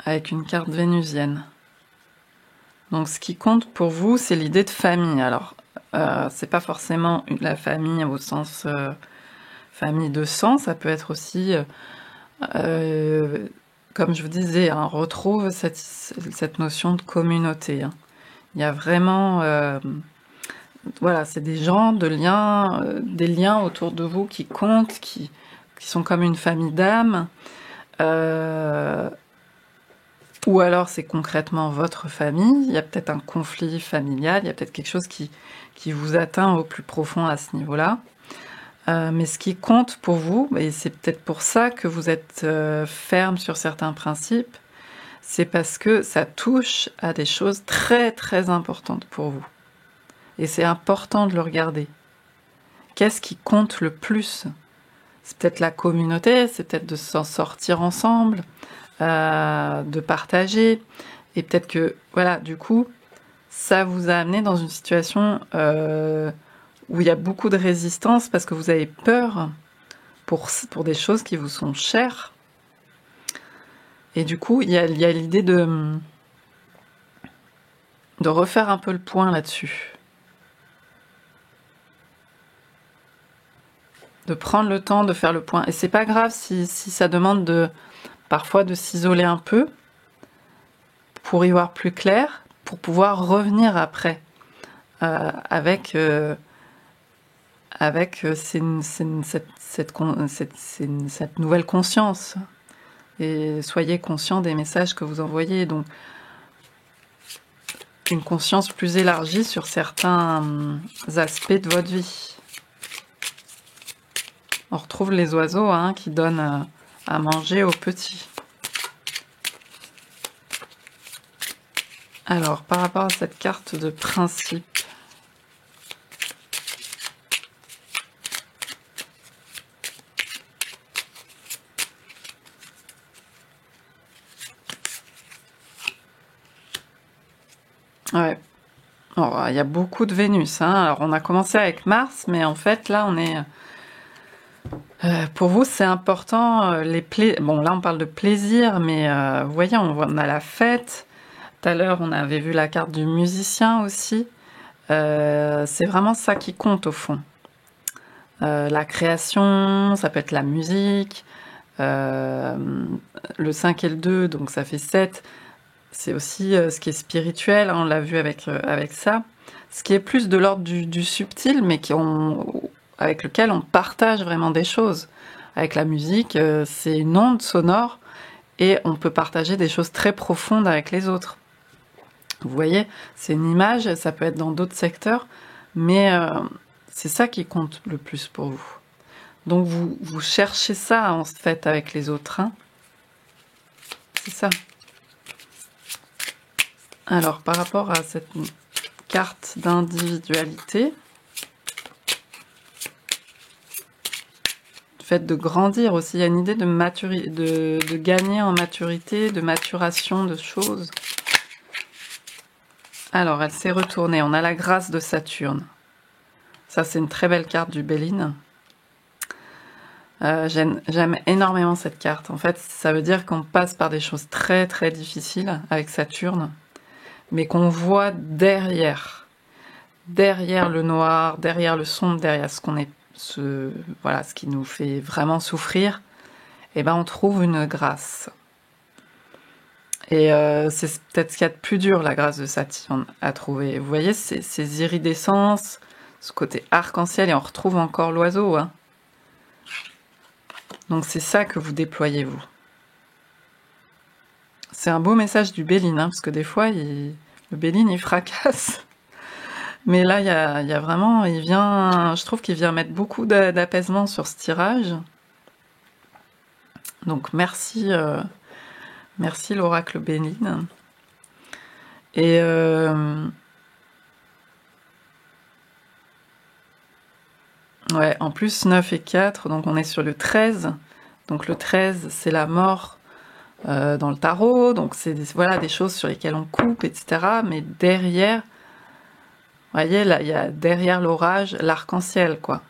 avec une carte vénusienne. Donc ce qui compte pour vous, c'est l'idée de famille. Alors, c'est pas forcément la famille au sens famille de sang, ça peut être aussi, comme je vous disais, hein, on retrouve cette notion de communauté. Hein. Il y a vraiment, voilà, c'est des gens, des liens autour de vous qui comptent, qui sont comme une famille d'âmes. Ou alors c'est concrètement votre famille, il y a peut-être un conflit familial, il y a peut-être quelque chose qui vous atteint au plus profond à ce niveau-là. Mais ce qui compte pour vous, et c'est peut-être pour ça que vous êtes ferme sur certains principes, c'est parce que ça touche à des choses très très importantes pour vous. Et c'est important de le regarder. Qu'est-ce qui compte le plus? C'est peut-être la communauté, c'est peut-être de s'en sortir ensemble, de partager, et peut-être que, voilà, du coup, ça vous a amené dans une situation où il y a beaucoup de résistance parce que vous avez peur pour des choses qui vous sont chères. Et du coup, il y a l'idée de refaire un peu le point là-dessus. De prendre le temps de faire le point. Et c'est pas grave si ça demande parfois de s'isoler un peu pour y voir plus clair, pour pouvoir revenir après avec cette nouvelle conscience. Et soyez conscient des messages que vous envoyez. Donc, une conscience plus élargie sur certains aspects de votre vie. On retrouve les oiseaux hein, qui donnent à manger aux petits. Alors, par rapport à cette carte de principe, ouais. Il y a beaucoup de Vénus. Hein. Alors, on a commencé avec Mars, mais en fait, là, on est... pour vous, c'est important, bon, là, on parle de plaisir, mais vous voyez, on a la fête. Tout à l'heure, on avait vu la carte du musicien aussi. C'est vraiment ça qui compte, au fond. La création, ça peut être la musique. Le 5 et le 2, donc ça fait 7. C'est aussi ce qui est spirituel, hein, on l'a vu avec ça. Ce qui est plus de l'ordre du subtil, mais avec lequel on partage vraiment des choses. Avec la musique, c'est une onde sonore et on peut partager des choses très profondes avec les autres. Vous voyez, c'est une image, ça peut être dans d'autres secteurs, mais c'est ça qui compte le plus pour vous. Donc vous cherchez ça en fait avec les autres. Hein. C'est ça. Alors, par rapport à cette carte d'individualité, le fait de grandir aussi, il y a une idée de maturité, de gagner en maturité, de maturation de choses. Alors, elle s'est retournée. On a la grâce de Saturne. Ça, c'est une très belle carte du Béline. J'aime énormément cette carte. En fait, ça veut dire qu'on passe par des choses très très difficiles avec Saturne, mais qu'on voit derrière le noir, derrière le sombre, derrière voilà, ce qui nous fait vraiment souffrir, et ben on trouve une grâce. Et c'est peut-être ce qu'il y a de plus dur, la grâce de Saturne, à trouver. Vous voyez, ces iridescences, ce côté arc-en-ciel, et on retrouve encore l'oiseau, hein. Donc c'est ça que vous déployez, vous. C'est un beau message du Béline, hein, parce que des fois, le Béline, il fracasse. Mais là, il y a vraiment, je trouve qu'il vient mettre beaucoup d'apaisement sur ce tirage. Donc merci, merci l'oracle Béline. Et ouais, en plus 9 et 4, donc on est sur le 13. Donc le 13, c'est la mort dans le tarot, donc c'est voilà, des choses sur lesquelles on coupe, etc. Mais derrière, vous voyez, là, il y a derrière l'orage l'arc-en-ciel, quoi.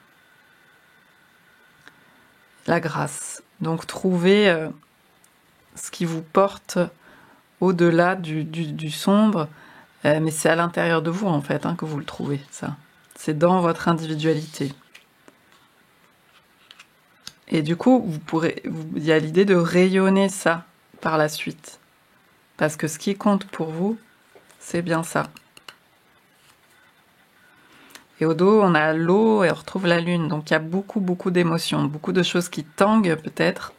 La grâce. Donc trouvez ce qui vous porte au-delà du sombre, mais c'est à l'intérieur de vous, en fait, hein, que vous le trouvez, ça. C'est dans votre individualité. Et du coup, il y a l'idée de rayonner ça par la suite. Parce que ce qui compte pour vous, c'est bien ça. Et au dos, on a l'eau et on retrouve la lune. Donc il y a beaucoup, beaucoup d'émotions, beaucoup de choses qui tanguent peut-être.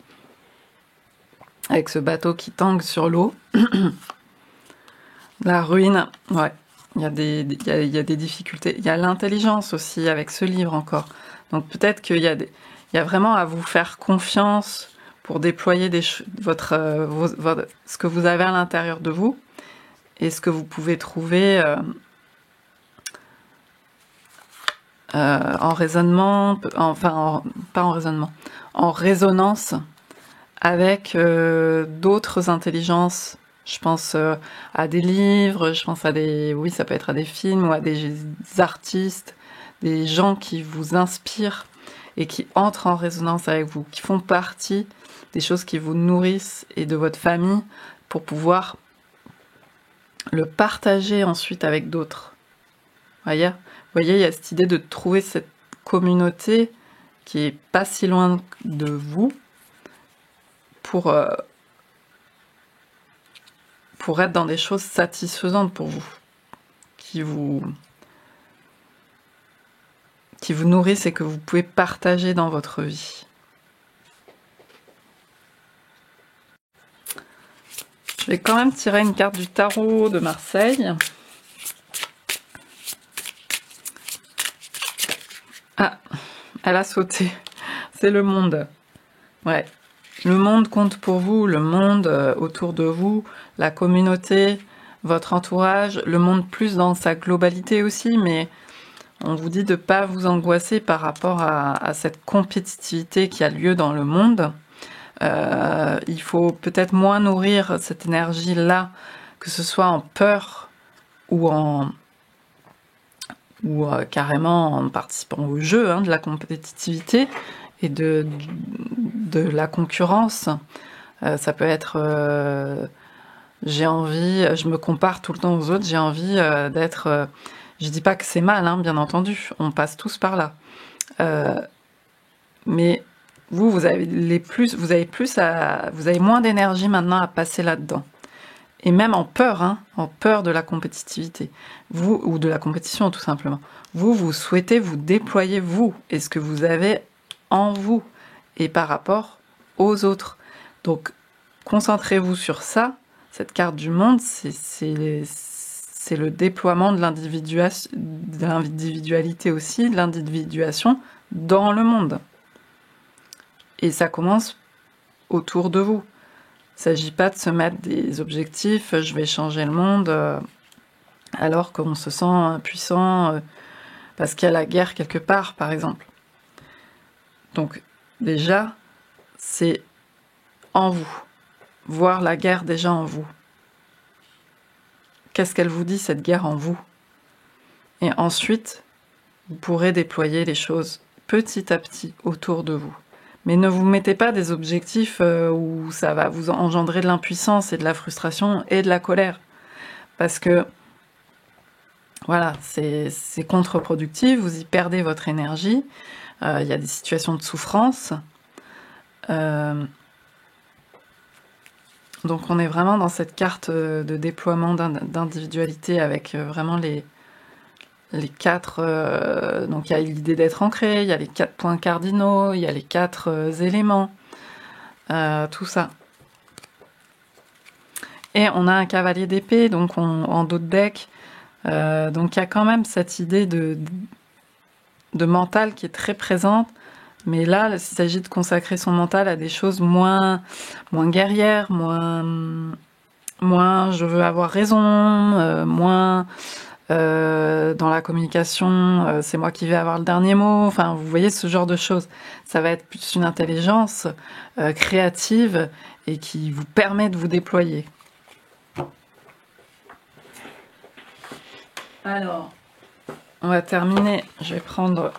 Avec ce bateau qui tangue sur l'eau. La ruine, ouais. Il y a des difficultés. Il y a l'intelligence aussi avec ce livre encore. Donc peut-être qu'il y a vraiment à vous faire confiance pour déployer ce que vous avez à l'intérieur de vous et ce que vous pouvez trouver en raisonnement, pas en raisonnement, en résonance avec d'autres intelligences. Je pense à des livres, je pense oui, ça peut être à des films ou à des artistes, des gens qui vous inspirent et qui entrent en résonance avec vous, qui font partie des choses qui vous nourrissent et de votre famille pour pouvoir le partager ensuite avec d'autres. Vous voyez, il y a cette idée de trouver cette communauté qui est pas si loin de vous pour être dans des choses satisfaisantes pour vous, qui vous nourrissent et que vous pouvez partager dans votre vie. Je vais quand même tirer une carte du tarot de Marseille. Ah, elle a sauté. C'est le monde. Ouais. Le monde compte pour vous, le monde autour de vous, la communauté, votre entourage, le monde plus dans sa globalité aussi, mais on vous dit de ne pas vous angoisser par rapport à cette compétitivité qui a lieu dans le monde. Il faut peut-être moins nourrir cette énergie-là, que ce soit en peur ou carrément en participant au jeu, hein, de la compétitivité et de la concurrence. Ça peut être j'ai envie, je me compare tout le temps aux autres, j'ai envie d'être... je dis pas que c'est mal, hein, bien entendu, on passe tous par là. Mais vous avez moins d'énergie maintenant à passer là-dedans. Et même en peur, hein, en peur de la compétitivité, ou de la compétition tout simplement. Vous souhaitez vous déployer vous, et ce que vous avez en vous, et par rapport aux autres. Donc, concentrez-vous sur ça. Cette carte du monde, c'est le déploiement de l'individualité aussi, de l'individuation dans le monde. Et ça commence autour de vous. Il ne s'agit pas de se mettre des objectifs, je vais changer le monde, alors qu'on se sent impuissant parce qu'il y a la guerre quelque part, par exemple. Donc, déjà, c'est en vous. Voir la guerre déjà en vous. Qu'est-ce qu'elle vous dit, cette guerre en vous? Et ensuite, vous pourrez déployer les choses petit à petit autour de vous. Mais ne vous mettez pas des objectifs où ça va vous engendrer de l'impuissance et de la frustration et de la colère. Parce que, voilà, c'est contre-productif, vous y perdez votre énergie, il y a des situations de souffrance. Donc on est vraiment dans cette carte de déploiement d'individualité avec vraiment les 4... donc il y a l'idée d'être ancré, il y a les 4 points cardinaux, il y a les 4 éléments, tout ça. Et on a un cavalier d'épée, donc en dos de deck. Donc il y a quand même cette idée de mental qui est très présente. Mais là, il s'agit de consacrer son mental à des choses moins guerrières, moins je veux avoir raison, moins dans la communication, c'est moi qui vais avoir le dernier mot. Enfin, vous voyez ce genre de choses. Ça va être plus une intelligence créative et qui vous permet de vous déployer. Alors, on va terminer. Je vais prendre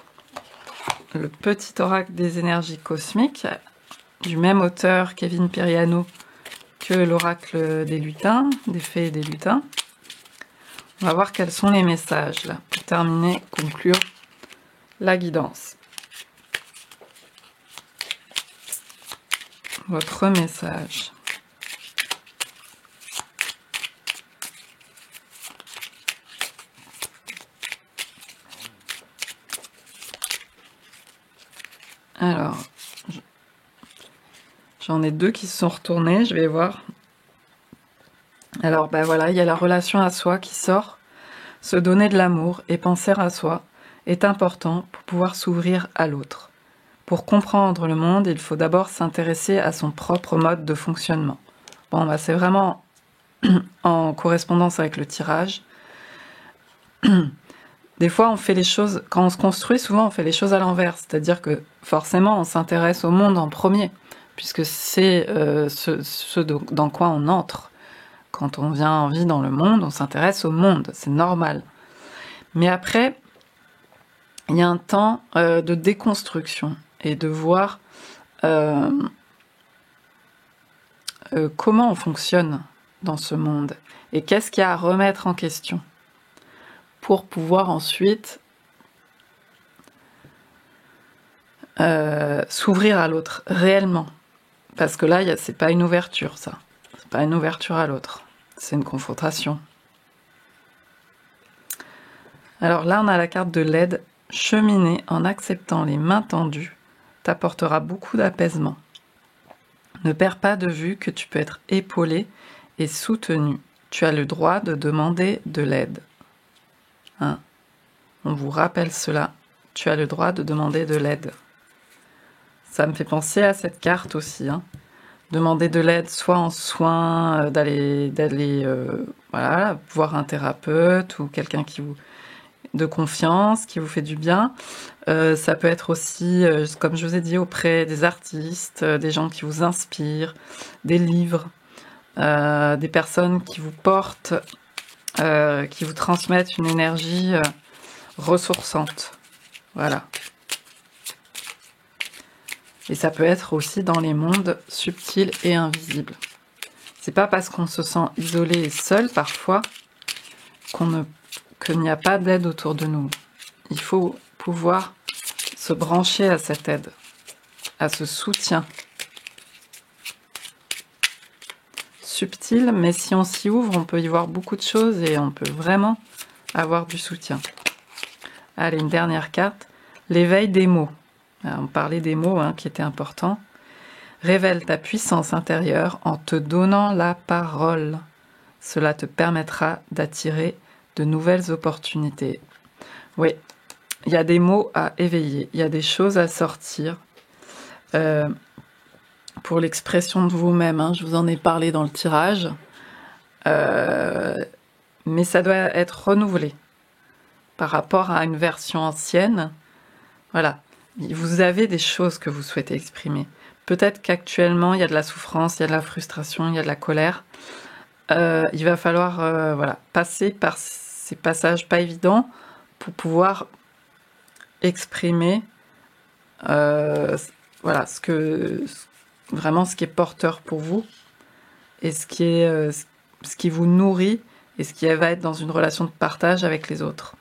le petit oracle des énergies cosmiques du même auteur, Kevin Piriano, que l'oracle des lutins, des fées et des lutins. On va voir quels sont les messages là pour terminer, conclure la guidance. Votre message. Alors, j'en ai 2 qui se sont retournés, je vais voir. Alors, ben voilà, il y a la relation à soi qui sort. Se donner de l'amour et penser à soi est important pour pouvoir s'ouvrir à l'autre. Pour comprendre le monde, il faut d'abord s'intéresser à son propre mode de fonctionnement. Bon, ben c'est vraiment en correspondance avec le tirage. Des fois, on fait les choses, quand on se construit, souvent on fait les choses à l'envers. C'est-à-dire que forcément, on s'intéresse au monde en premier, puisque c'est ce dans quoi on entre. Quand on vient en vie dans le monde, on s'intéresse au monde, c'est normal. Mais après, il y a un temps de déconstruction et de voir comment on fonctionne dans ce monde et qu'est-ce qu'il y a à remettre en question pour pouvoir ensuite s'ouvrir à l'autre réellement. Parce que là, c'est pas une ouverture, ça. C'est pas une ouverture à l'autre. C'est une confrontation. Alors là, on a la carte de l'aide. Cheminer en acceptant les mains tendues t'apportera beaucoup d'apaisement. Ne perds pas de vue que tu peux être épaulé et soutenu. Tu as le droit de demander de l'aide. Hein? On vous rappelle cela. Tu as le droit de demander de l'aide. Ça me fait penser à cette carte aussi. Hein. Demander de l'aide, soit en soins, d'aller voilà, voir un thérapeute ou quelqu'un de confiance, qui vous fait du bien. Ça peut être aussi, comme je vous ai dit, auprès des artistes, des gens qui vous inspirent, des livres, des personnes qui vous portent, qui vous transmettent une énergie ressourçante. Voilà. Et ça peut être aussi dans les mondes subtils et invisibles. C'est pas parce qu'on se sent isolé et seul parfois qu'il n'y a pas d'aide autour de nous. Il faut pouvoir se brancher à cette aide, à ce soutien. Subtil, mais si on s'y ouvre, on peut y voir beaucoup de choses et on peut vraiment avoir du soutien. Allez, une dernière carte. L'éveil des mots. On parlait des mots qui étaient importants. Révèle ta puissance intérieure en te donnant la parole. Cela te permettra d'attirer de nouvelles opportunités. Oui, il y a des mots à éveiller, il y a des choses à sortir pour l'expression de vous-même. Je vous en ai parlé dans le tirage. Mais ça doit être renouvelé par rapport à une version ancienne. Voilà. Vous avez des choses que vous souhaitez exprimer. Peut-être qu'actuellement, il y a de la souffrance, il y a de la frustration, il y a de la colère. Il va falloir passer par ces passages pas évidents pour pouvoir exprimer voilà, ce qui est porteur pour vous et ce qui vous nourrit et ce qui va être dans une relation de partage avec les autres.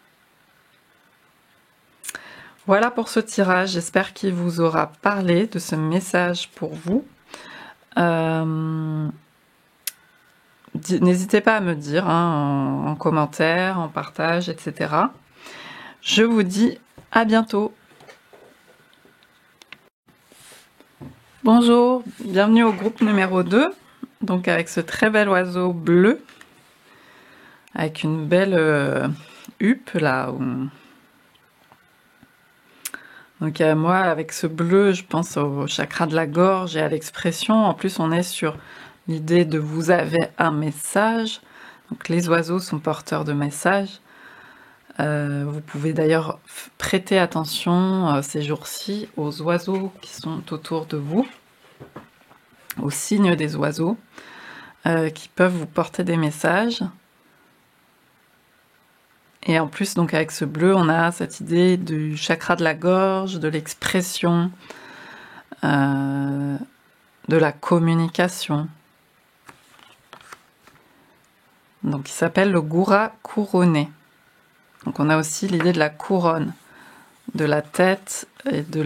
Voilà pour ce tirage, j'espère qu'il vous aura parlé de ce message pour vous. N'hésitez pas à me dire en commentaire, en partage, etc. Je vous dis à bientôt. Bonjour, bienvenue au groupe numéro 2, donc avec ce très bel oiseau bleu, avec une belle huppe là. Donc moi, avec ce bleu, je pense au chakra de la gorge et à l'expression. En plus, on est sur l'idée de vous avez un message. Donc les oiseaux sont porteurs de messages. Vous pouvez d'ailleurs prêter attention ces jours-ci aux oiseaux qui sont autour de vous, aux signes des oiseaux, qui peuvent vous porter des messages. Et en plus, donc avec ce bleu, on a cette idée du chakra de la gorge, de l'expression, de la communication. Donc il s'appelle le Goura couronné. Donc on a aussi l'idée de la couronne, de la tête et de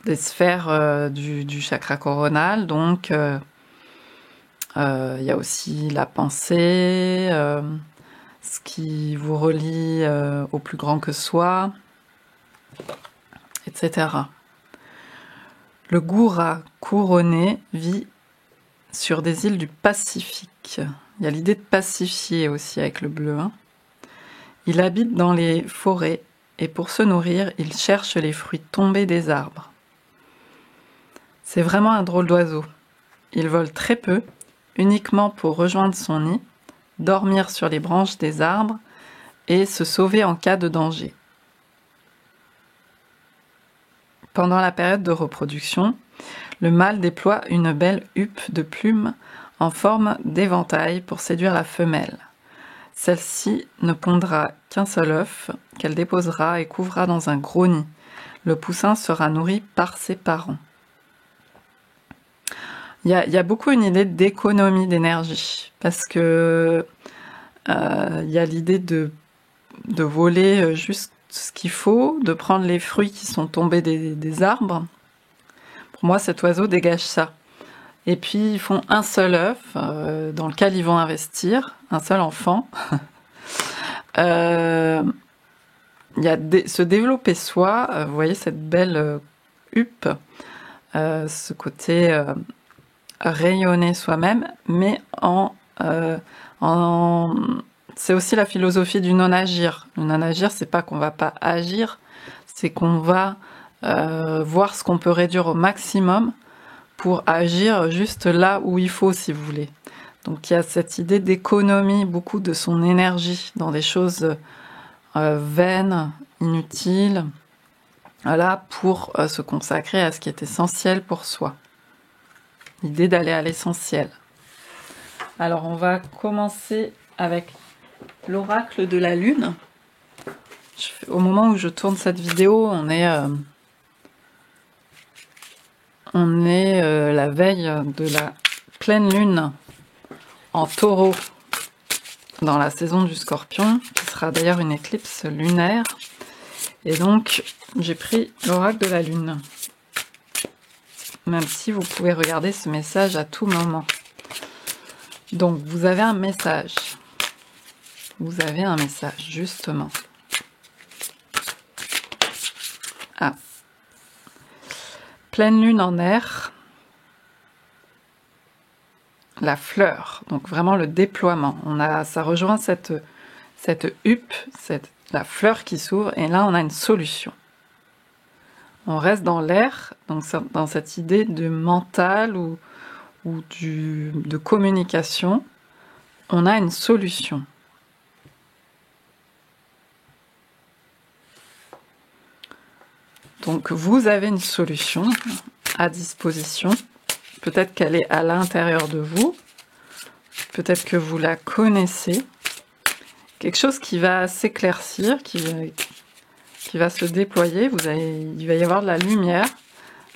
des sphères du chakra coronal. Donc il y a aussi la pensée, ce qui vous relie au plus grand que soi, etc. Le Goura couronné vit sur des îles du Pacifique. Il y a l'idée de pacifier aussi avec le bleu. Il habite dans les forêts et pour se nourrir, il cherche les fruits tombés des arbres. C'est vraiment un drôle d'oiseau. Il vole très peu, uniquement pour rejoindre son nid, dormir sur les branches des arbres et se sauver en cas de danger. Pendant la période de reproduction, le mâle déploie une belle huppe de plumes en forme d'éventail pour séduire la femelle. Celle-ci ne pondra qu'un seul œuf qu'elle déposera et couvra dans un gros nid. Le poussin sera nourri par ses parents. Il y a beaucoup une idée d'économie d'énergie parce que il y a l'idée de voler juste ce qu'il faut, de prendre les fruits qui sont tombés des arbres. Pour moi, cet oiseau dégage ça. Et puis, ils font un seul œuf dans lequel ils vont investir, un seul enfant. Il y a se développer soi, vous voyez cette belle huppe, ce côté rayonner soi-même, mais c'est aussi la philosophie du non-agir. Le non-agir, c'est pas qu'on va pas agir, c'est qu'on va voir ce qu'on peut réduire au maximum pour agir juste là où il faut, si vous voulez. Donc il y a cette idée d'économie, beaucoup de son énergie dans des choses vaines, inutiles, voilà, pour se consacrer à ce qui est essentiel pour soi. L'idée d'aller à l'essentiel. Alors on va commencer avec l'oracle de la lune. Au moment où je tourne cette vidéo, on est la veille de la pleine lune en taureau dans la saison du Scorpion, qui sera d'ailleurs une éclipse lunaire. Et donc j'ai pris l'oracle de la lune, même si vous pouvez regarder ce message à tout moment. Donc vous avez un message, justement. Ah, pleine lune en air, la fleur, donc vraiment le déploiement. Ça rejoint cette huppe, la fleur qui s'ouvre, et là on a une solution. On reste dans l'air, donc dans cette idée de mental ou de communication. On a une solution. Donc vous avez une solution à disposition. Peut-être qu'elle est à l'intérieur de vous. Peut-être que vous la connaissez. Quelque chose qui va s'éclaircir, qui va se déployer. Il va y avoir de la lumière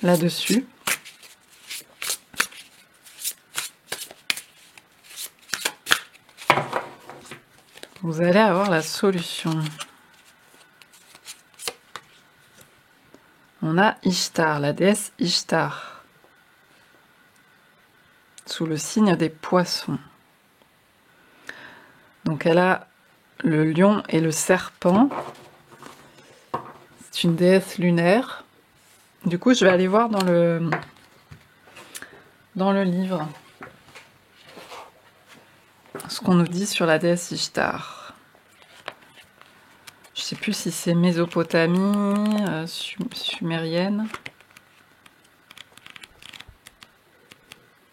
là-dessus. Vous allez avoir la solution. On a Ishtar, la déesse Ishtar, sous le signe des poissons. Donc elle a le lion et le serpent. C'est une déesse lunaire. Du coup, je vais aller voir dans le livre ce qu'on nous dit sur la déesse Ishtar. Je sais plus si c'est Mésopotamie, sumérienne.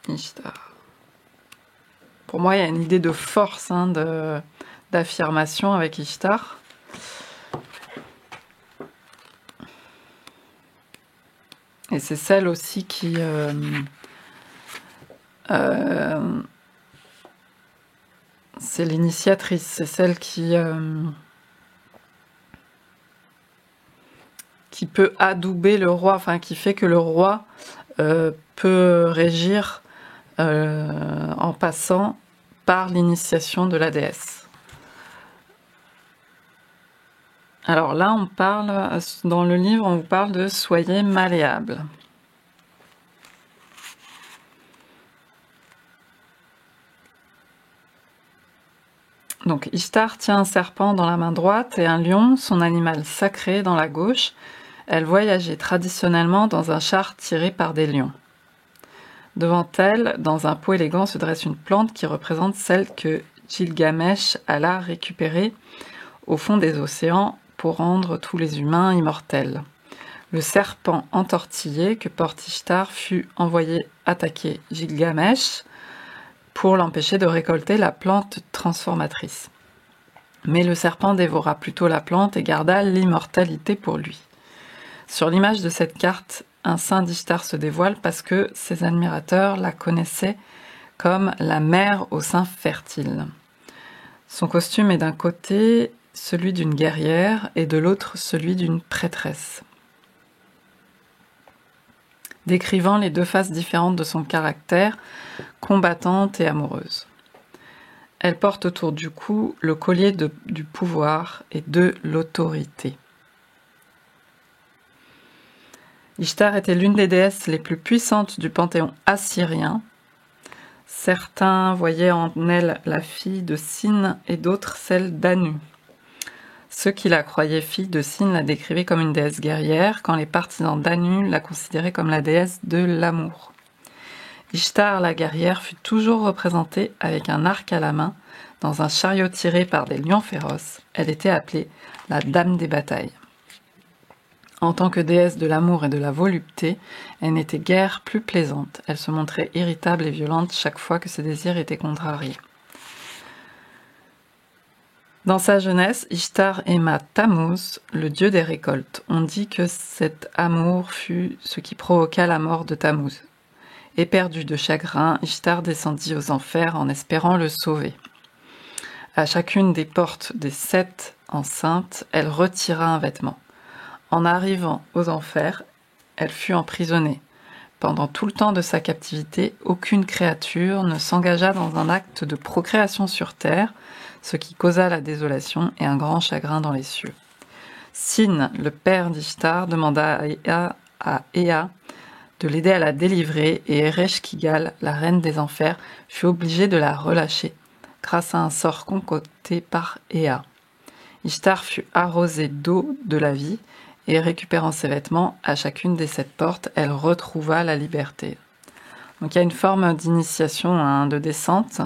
Ishtar. Pour moi, il y a une idée de force, hein, d'affirmation avec Ishtar. Et c'est celle aussi qui... c'est l'initiatrice, c'est celle qui peut adouber le roi, enfin qui fait que le roi peut régir en passant par l'initiation de la déesse. Alors là, on parle, dans le livre, on vous parle de « Soyez malléable ». Donc Ishtar tient un serpent dans la main droite et un lion, son animal sacré, dans la gauche. Elle voyageait traditionnellement dans un char tiré par des lions. Devant elle, dans un pot élégant, se dresse une plante qui représente celle que Gilgamesh alla récupérer au fond des océans pour rendre tous les humains immortels. Le serpent entortillé que porte Ishtar fut envoyé attaquer Gilgamesh pour l'empêcher de récolter la plante transformatrice. Mais le serpent dévora plutôt la plante et garda l'immortalité pour lui. Sur l'image de cette carte, un sein d'Ishtar se dévoile parce que ses admirateurs la connaissaient comme la mère au sein fertile. Son costume est d'un côté celui d'une guerrière et de l'autre celui d'une prêtresse, décrivant les deux faces différentes de son caractère, combattante et amoureuse. Elle porte autour du cou le collier du pouvoir et de l'autorité. Ishtar était l'une des déesses les plus puissantes du panthéon assyrien. Certains voyaient en elle la fille de Sin et d'autres celle d'Anu. Ceux qui la croyaient fille de Sin la décrivaient comme une déesse guerrière, quand les partisans d'Anu la considéraient comme la déesse de l'amour. Ishtar, la guerrière, fut toujours représentée avec un arc à la main, dans un chariot tiré par des lions féroces. Elle était appelée la Dame des batailles. En tant que déesse de l'amour et de la volupté, elle n'était guère plus plaisante. Elle se montrait irritable et violente chaque fois que ses désirs étaient contrariés. Dans sa jeunesse, Ishtar aima Tammuz, le dieu des récoltes. On dit que cet amour fut ce qui provoqua la mort de Tammuz. Éperdue de chagrin, Ishtar descendit aux enfers en espérant le sauver. À chacune des portes des 7 enceintes, elle retira un vêtement. En arrivant aux enfers, elle fut emprisonnée. Pendant tout le temps de sa captivité, aucune créature ne s'engagea dans un acte de procréation sur terre, ce qui causa la désolation et un grand chagrin dans les cieux. Sin, le père d'Ishtar, demanda à Ea de l'aider à la délivrer, et Ereshkigal, la reine des enfers, fut obligée de la relâcher, grâce à un sort concocté par Ea. Ishtar fut arrosée d'eau de la vie, et récupérant ses vêtements, à chacune des 7 portes, elle retrouva la liberté. Donc il y a une forme d'initiation, hein, de descente.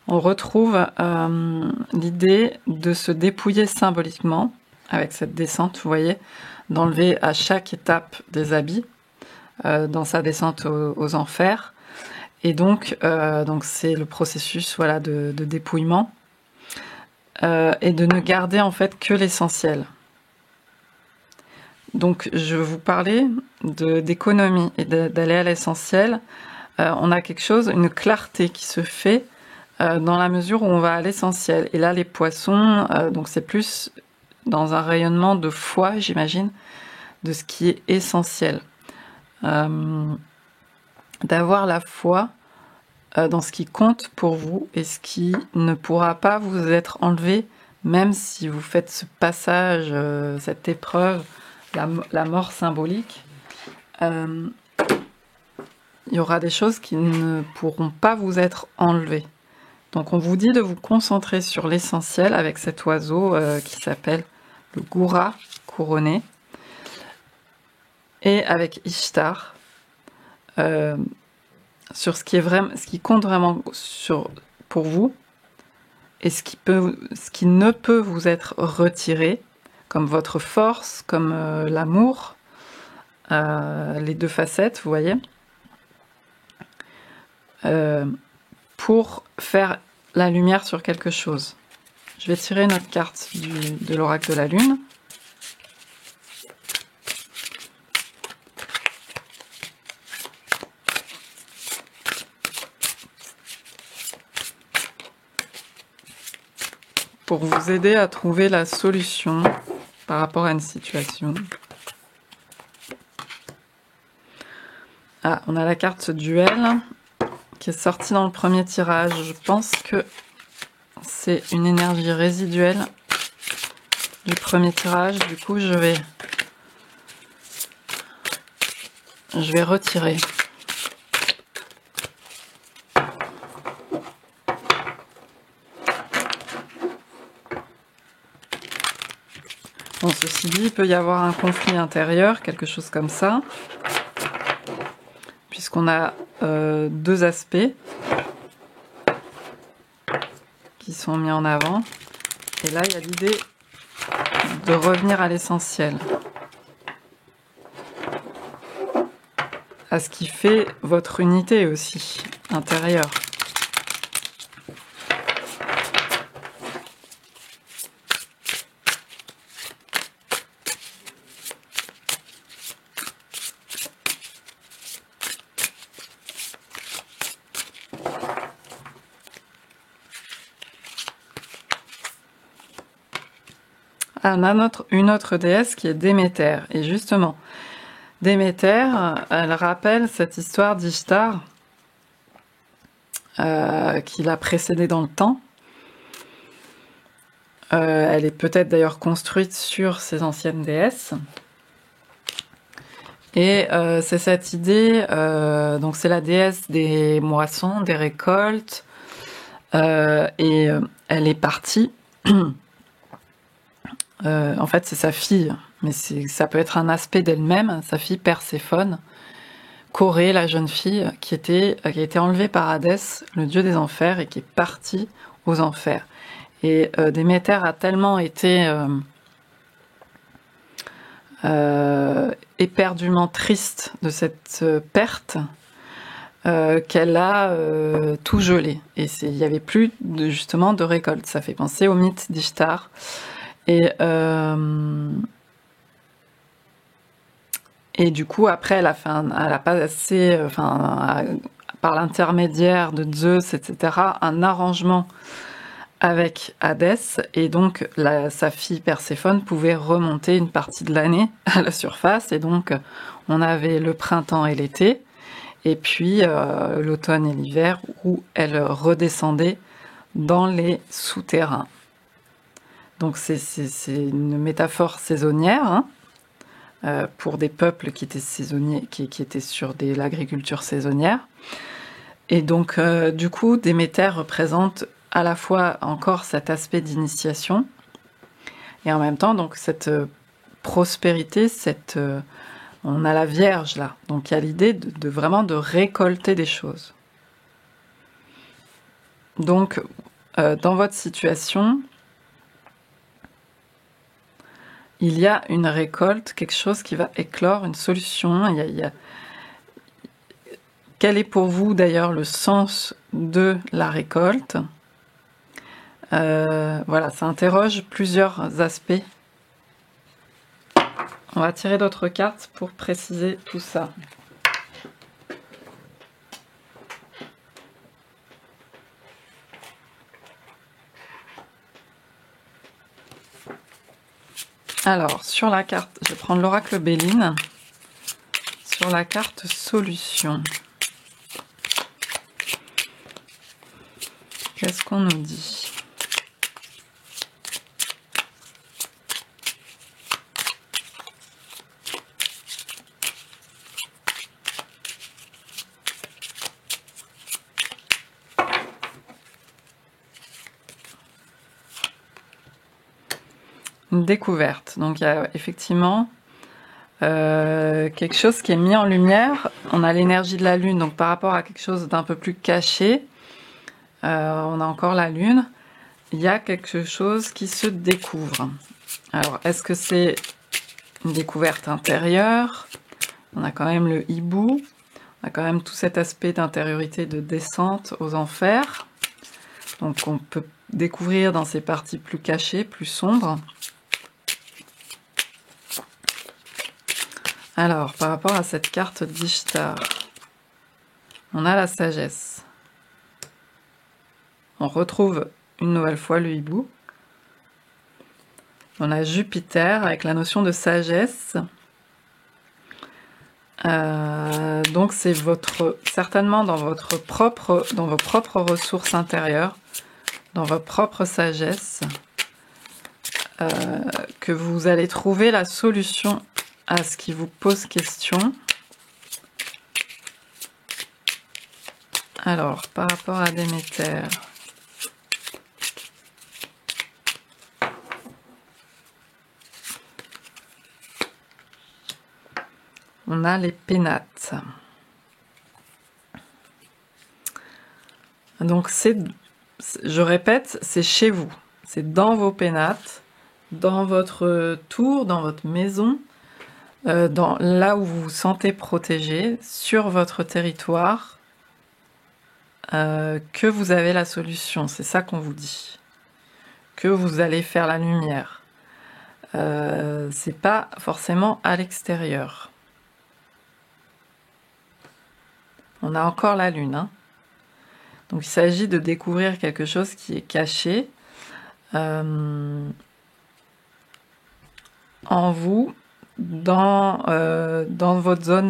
On retrouve l'idée de se dépouiller symboliquement avec cette descente, vous voyez, d'enlever à chaque étape des habits dans sa descente aux enfers. Et donc c'est le processus, voilà, de dépouillement et de ne garder en fait que l'essentiel. Donc je vais vous parler d'économie et d'aller à l'essentiel. On a quelque chose, une clarté qui se fait dans la mesure où on va à l'essentiel. Et là, les poissons, donc c'est plus dans un rayonnement de foi, j'imagine, de ce qui est essentiel. D'avoir la foi dans ce qui compte pour vous et ce qui ne pourra pas vous être enlevé même si vous faites ce passage, cette épreuve, la mort symbolique, il y aura des choses qui ne pourront pas vous être enlevées. Donc on vous dit de vous concentrer sur l'essentiel avec cet oiseau qui s'appelle le goura couronné, et avec Ishtar, sur ce qui compte vraiment pour vous, et ce qui ne peut vous être retiré, comme votre force, comme l'amour, les deux facettes, vous voyez, pour faire la lumière sur quelque chose. Je vais tirer une autre carte de l'oracle de la lune. Pour vous aider à trouver la solution par rapport à une situation. Ah, on a la carte duel qui est sortie dans le premier tirage. Je pense que c'est une énergie résiduelle du premier tirage. Du coup, je vais retirer. Bon, ceci dit, il peut y avoir un conflit intérieur, quelque chose comme ça, puisqu'on a deux aspects qui sont mis en avant. Et là, il y a l'idée de revenir à l'essentiel, à ce qui fait votre unité aussi intérieure. On a une autre déesse qui est Déméter. Et justement, Déméter, elle rappelle cette histoire d'Ishtar qui l'a précédée dans le temps. Elle est peut-être d'ailleurs construite sur ses anciennes déesses. Et c'est cette idée, donc c'est la déesse des moissons, des récoltes, et elle est partie. En fait, c'est sa fille, mais ça peut être un aspect d'elle-même, sa fille Perséphone, Corée, la jeune fille, qui a été enlevée par Hadès, le dieu des enfers, et qui est partie aux enfers. Et Déméter a tellement été éperdument triste de cette perte qu'elle a tout gelé. Et il n'y avait plus justement de récolte. Ça fait penser au mythe d'Ishtar. Et du coup, après, elle a passé, par l'intermédiaire de Zeus, etc., un arrangement avec Hadès, et donc sa fille Perséphone pouvait remonter une partie de l'année à la surface, et donc on avait le printemps et l'été, et puis l'automne et l'hiver, où elle redescendait dans les souterrains. Donc c'est une métaphore saisonnière, hein, pour des peuples qui étaient saisonniers, qui étaient sur l'agriculture saisonnière. Et donc du coup, Déméter représente à la fois encore cet aspect d'initiation, et en même temps donc cette prospérité, on a la Vierge là, donc il y a l'idée de vraiment de récolter des choses. Donc dans votre situation, il y a une récolte, quelque chose qui va éclore, une solution. Quel est pour vous d'ailleurs le sens de la récolte ? Voilà, ça interroge plusieurs aspects. On va tirer d'autres cartes pour préciser tout ça. Alors, sur la carte, je vais prendre l'oracle Béline. Sur la carte solution. Qu'est-ce qu'on nous dit ? une découverte. Donc il y a effectivement quelque chose qui est mis en lumière. On a l'énergie de la lune, donc par rapport à quelque chose d'un peu plus caché, on a encore la lune. Il y a quelque chose qui se découvre. Alors, est-ce que c'est une découverte intérieure? On a quand même le hibou. On a quand même tout cet aspect d'intériorité, de descente aux enfers. Donc, on peut découvrir dans ces parties plus cachées, plus sombres. Alors, par rapport à cette carte d'Ishtar, on a la sagesse. On retrouve une nouvelle fois le hibou. On a Jupiter avec la notion de sagesse. Donc c'est certainement dans vos propres ressources intérieures, dans votre propre sagesse, que vous allez trouver la solution à ce qui vous pose question. Alors, par rapport à Déméter, on a les pénates. Donc je répète, c'est chez vous. C'est dans vos pénates, dans votre tour, dans votre maison, là où vous vous sentez protégé, sur votre territoire, que vous avez la solution. C'est ça qu'on vous dit. Que vous allez faire la lumière. C'est pas forcément à l'extérieur. On a encore la lune, hein. Donc il s'agit de découvrir quelque chose qui est caché en vous, dans votre zone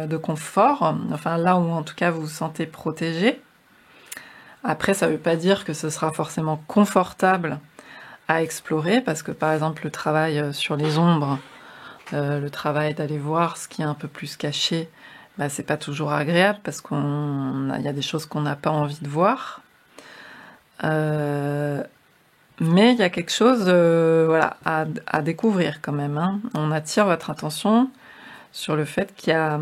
de confort, enfin là où en tout cas vous vous sentez protégé. Après, ça ne veut pas dire que ce sera forcément confortable à explorer, parce que par exemple le travail sur les ombres, le travail d'aller voir ce qui est un peu plus caché, bah, c'est pas toujours agréable parce qu'il y a des choses qu'on n'a pas envie de voir. Mais il y a quelque chose voilà, à découvrir quand même, hein. On attire votre attention sur le fait qu'il y a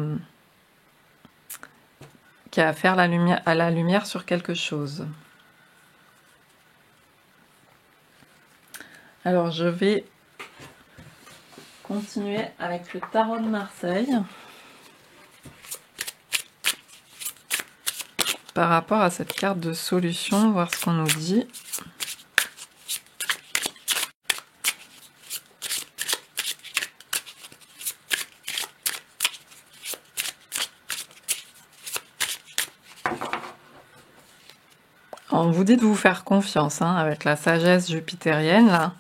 à faire la lumière sur quelque chose. Alors je vais continuer avec le tarot de Marseille. Par rapport à cette carte de solution, voir ce qu'on nous dit. On vous dit de vous faire confiance, hein, avec la sagesse jupitérienne là,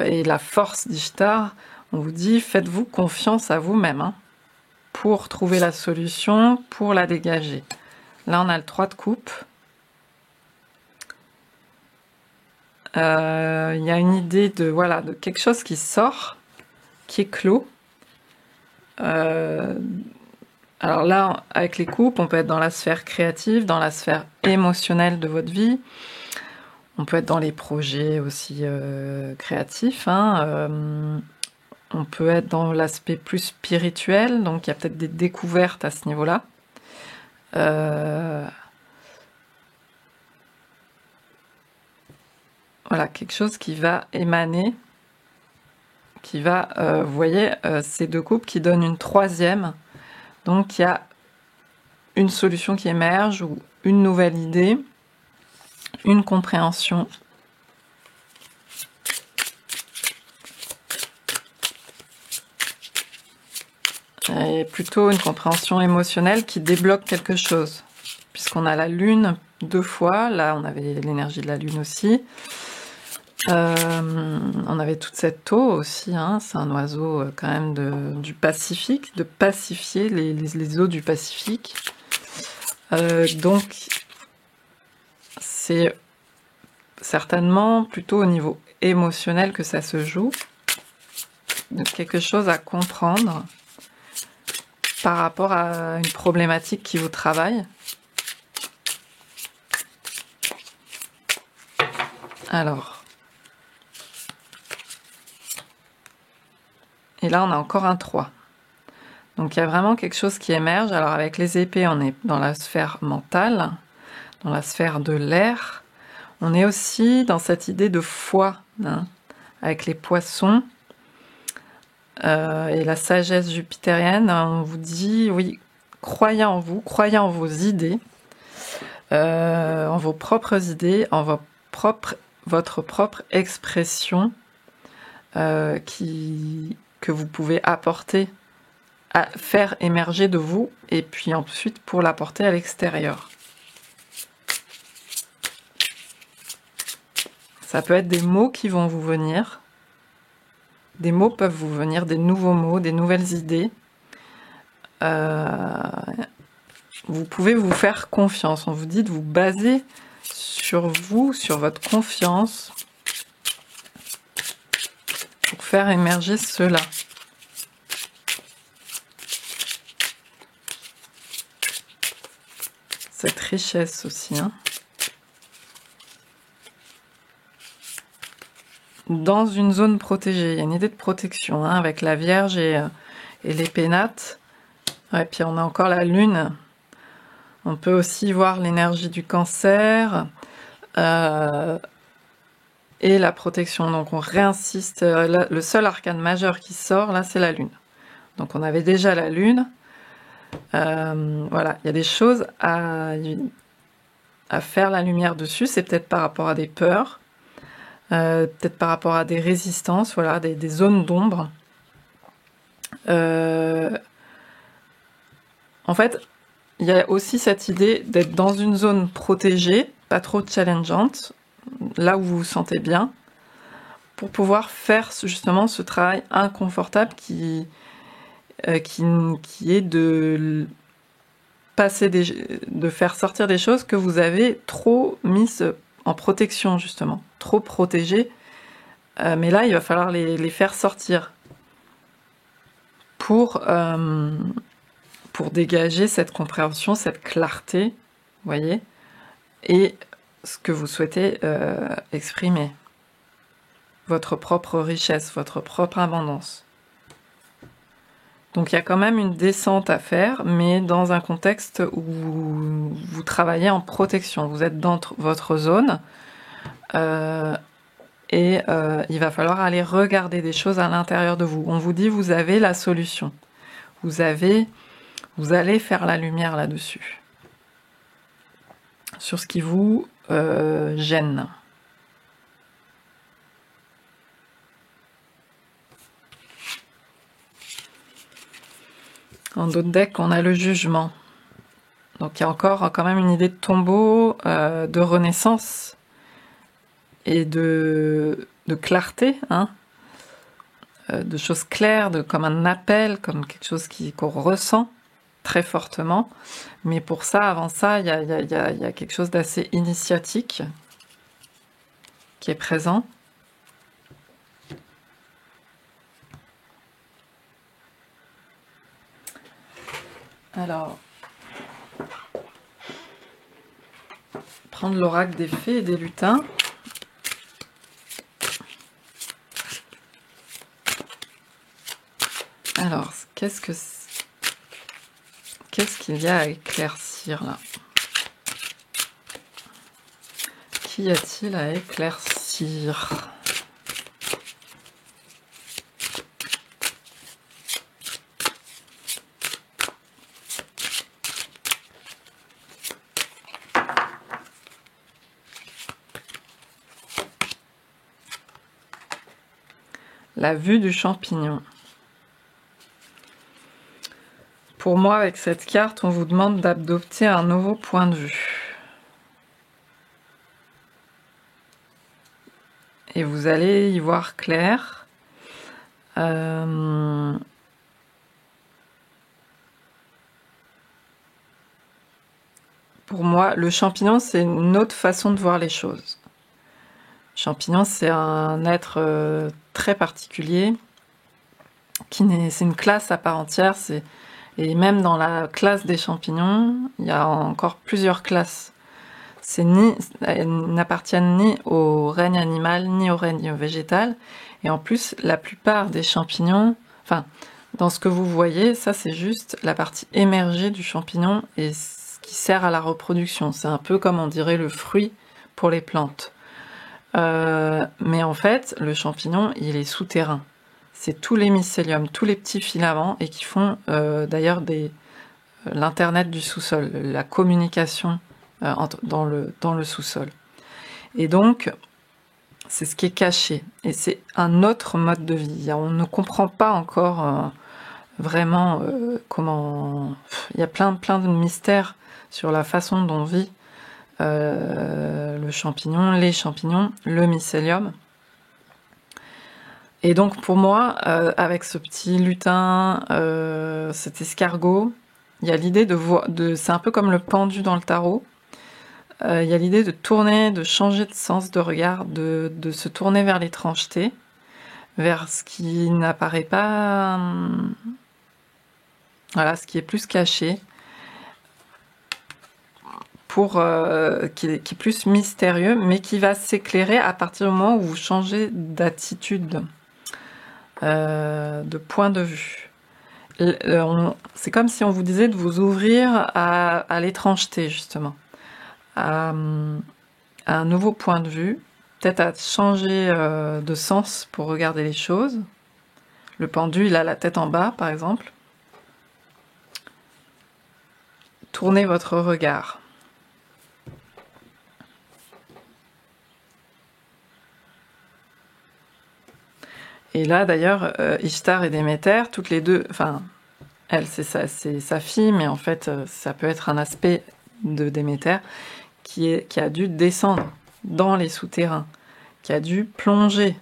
et la force d'Ishtar. On vous dit faites-vous confiance à vous-même, hein, pour trouver la solution, pour la dégager. Là, on a le 3 de coupe. Il y a une idée de quelque chose qui sort, qui est clos. Alors là, avec les coupes, on peut être dans la sphère créative, dans la sphère émotionnelle de votre vie. On peut être dans les projets aussi créatifs, hein. On peut être dans l'aspect plus spirituel, donc il y a peut-être des découvertes à ce niveau-là. Voilà, quelque chose qui va émaner, qui va, vous voyez, ces deux coupes qui donnent une troisième. Donc il y a une solution qui émerge, ou une nouvelle idée, une compréhension. Et plutôt une compréhension émotionnelle qui débloque quelque chose. Puisqu'on a la lune 2 fois, là on avait l'énergie de la lune aussi. On avait toute cette eau aussi, hein, c'est un oiseau quand même du Pacifique, de pacifier les eaux du Pacifique. Donc c'est certainement plutôt au niveau émotionnel que ça se joue. Donc quelque chose à comprendre par rapport à une problématique qui vous travaille. Alors, Et là, on a encore un 3. Donc, il y a vraiment quelque chose qui émerge. Alors, avec les épées, on est dans la sphère mentale, dans la sphère de l'air. On est aussi dans cette idée de foi, hein, avec les poissons et la sagesse jupitérienne. On vous dit, oui, croyez en vous, croyez en vos idées, en vos propres idées, en votre propre expression que vous pouvez apporter, à faire émerger de vous, et puis ensuite pour l'apporter à l'extérieur. Ça peut être des mots qui vont vous venir. Des mots peuvent vous venir, des nouveaux mots, des nouvelles idées. Vous pouvez vous faire confiance. On vous dit de vous baser sur vous, sur votre confiance, pour faire émerger cela. Cette richesse aussi, hein. Dans une zone protégée, il y a une idée de protection, hein, avec la Vierge et les pénates. Ouais, puis on a encore la Lune. On peut aussi voir l'énergie du Cancer et la protection. Donc on réinsiste. Le seul arcane majeur qui sort, là, c'est la Lune. Donc on avait déjà la Lune. Voilà, il y a des choses à faire la lumière dessus. C'est peut-être par rapport à des peurs, peut-être par rapport à des résistances, voilà, des zones d'ombre. En fait, il y a aussi cette idée d'être dans une zone protégée, pas trop challengeante, là où vous vous sentez bien, pour pouvoir faire justement ce travail inconfortable qui est de faire sortir des choses que vous avez trop mises en protection, justement, trop protégées. Mais là, il va falloir les faire sortir pour dégager cette compréhension, cette clarté, vous voyez, et ce que vous souhaitez exprimer. Votre propre richesse, votre propre abondance. Donc il y a quand même une descente à faire, mais dans un contexte où vous travaillez en protection. Vous êtes dans votre zone et il va falloir aller regarder des choses à l'intérieur de vous. On vous dit vous avez la solution. Vous allez faire la lumière là-dessus. Sur ce qui vous gêne. En d'autres decks, on a le jugement. Donc il y a encore quand même une idée de tombeau, de renaissance et de clarté, hein, de choses claires, comme un appel, comme quelque chose qu'on ressent très fortement. Mais pour ça, avant ça, il y a quelque chose d'assez initiatique qui est présent. Alors, prendre l'oracle des fées et des lutins. Alors, qu'est-ce qu'il y a à éclaircir là? Qu'y a-t-il à éclaircir? La vue du champignon. Pour moi, avec cette carte, on vous demande d'adopter un nouveau point de vue. Et vous allez y voir clair. Pour moi, le champignon, c'est une autre façon de voir les choses. Le champignon, c'est un être très particulier. C'est une classe à part entière. Et même dans la classe des champignons, il y a encore plusieurs classes. Elles n'appartiennent ni au règne animal, ni au règne végétal. Et en plus, la plupart des champignons, enfin, dans ce que vous voyez, ça c'est juste la partie émergée du champignon et ce qui sert à la reproduction. C'est un peu comme on dirait le fruit pour les plantes. Mais en fait, le champignon, il est souterrain. C'est tous les mycéliums, tous les petits filaments et qui font d'ailleurs l'internet du sous-sol, la communication dans le sous-sol. Et donc, c'est ce qui est caché. Et c'est un autre mode de vie. On ne comprend pas encore vraiment comment... Il y a plein de mystères sur la façon dont vit le champignon, les champignons, le mycélium. Et donc pour moi, avec ce petit lutin, cet escargot, il y a l'idée c'est un peu comme le pendu dans le tarot. Il y a l'idée de tourner, de changer de sens de regard, de se tourner vers l'étrangeté, vers ce qui n'apparaît pas, voilà, ce qui est plus caché, qui est plus mystérieux, mais qui va s'éclairer à partir du moment où vous changez d'attitude, de point de vue. C'est comme si on vous disait de vous ouvrir à l'étrangeté, justement. À un nouveau point de vue, peut-être à changer de sens pour regarder les choses. Le pendu, il a la tête en bas, par exemple. Tournez votre regard. Et là, d'ailleurs, Ishtar et Déméter, toutes les deux, enfin, elle, c'est sa fille, mais en fait, ça peut être un aspect de Déméter qui a dû descendre dans les souterrains, qui a dû plonger.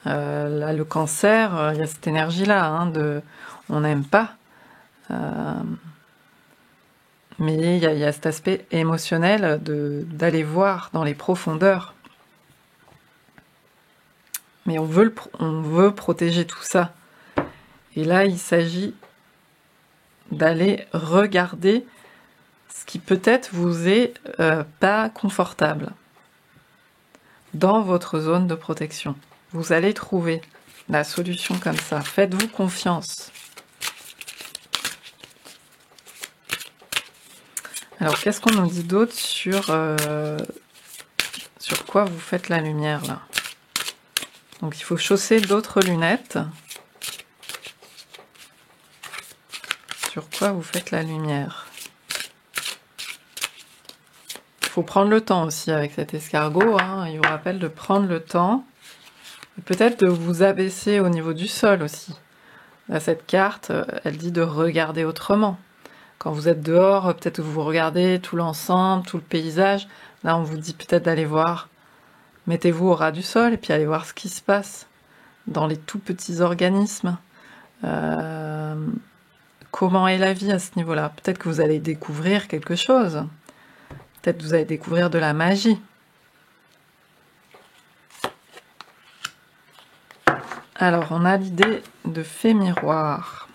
Là, le cancer, il y a cette énergie-là, hein, on n'aime pas, mais il y a cet aspect émotionnel d'aller voir dans les profondeurs. Mais on veut protéger tout ça. Et là, il s'agit d'aller regarder ce qui peut-être vous est pas confortable dans votre zone de protection. Vous allez trouver la solution comme ça. Faites-vous confiance. Alors, qu'est-ce qu'on nous dit d'autre sur quoi vous faites la lumière, là? Donc, il faut chausser d'autres lunettes. Sur quoi vous faites la lumière? Il faut prendre le temps aussi avec cet escargot. Hein. Il vous rappelle de prendre le temps. Peut-être de vous abaisser au niveau du sol aussi. Là, cette carte, elle dit de regarder autrement. Quand vous êtes dehors, peut-être que vous regardez tout l'ensemble, tout le paysage. Là, on vous dit peut-être d'aller voir. Mettez-vous au ras du sol et puis allez voir ce qui se passe dans les tout petits organismes. Comment est la vie à ce niveau-là? Peut-être que vous allez découvrir quelque chose. Peut-être que vous allez découvrir de la magie. Alors, on a l'idée de fée miroir.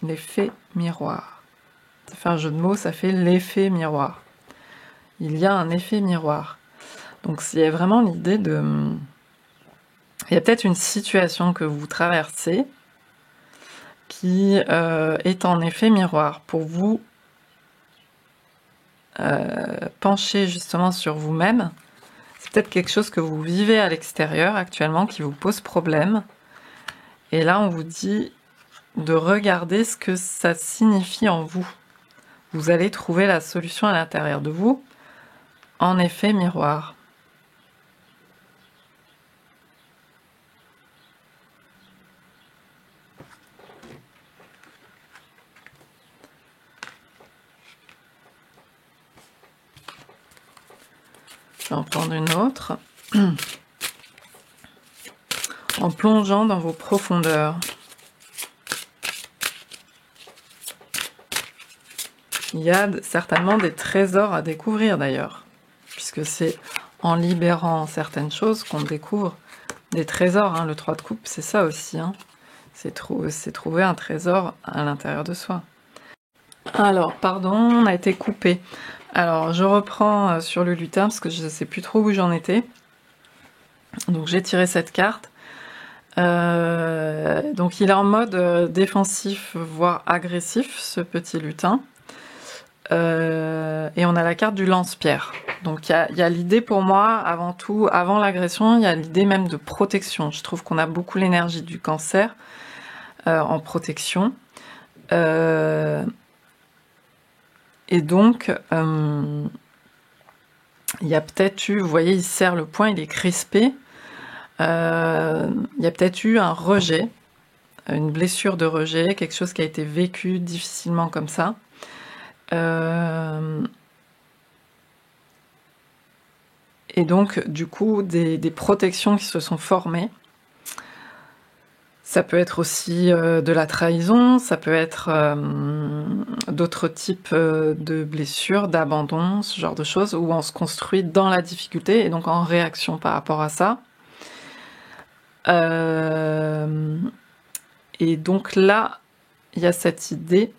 L'effet miroir. Ça fait un jeu de mots, ça fait l'effet miroir. Il y a un effet miroir. Donc, il y a vraiment l'idée de... Il y a peut-être une situation que vous traversez qui est en effet miroir pour vous pencher justement sur vous-même. C'est peut-être quelque chose que vous vivez à l'extérieur actuellement qui vous pose problème. Et là, on vous dit de regarder ce que ça signifie en vous. Vous allez trouver la solution à l'intérieur de vous en effet miroir. Je vais en prendre une autre. En plongeant dans vos profondeurs. Il y a certainement des trésors à découvrir d'ailleurs, puisque c'est en libérant certaines choses qu'on découvre des trésors. Hein. Le 3 de coupe, c'est ça aussi. Hein. C'est trouver un trésor à l'intérieur de soi. Alors, pardon, on a été coupé. Alors, je reprends sur le lutin, parce que je ne sais plus trop où j'en étais. Donc, j'ai tiré cette carte. Donc il est en mode défensif, voire agressif, ce petit lutin. Et on a la carte du lance-pierre. Donc il y a l'idée pour moi, avant tout, avant l'agression, il y a l'idée même de protection. Je trouve qu'on a beaucoup l'énergie du cancer en protection. Et donc, il y a peut-être eu, vous voyez, il serre le poing, il est crispé. Il y a peut-être eu un rejet, une blessure de rejet, quelque chose qui a été vécu difficilement comme ça. Et donc, du coup, des protections qui se sont formées. Ça peut être aussi de la trahison, ça peut être d'autres types de blessures, d'abandon, ce genre de choses, où on se construit dans la difficulté et donc en réaction par rapport à ça. Et donc là, il y a cette idée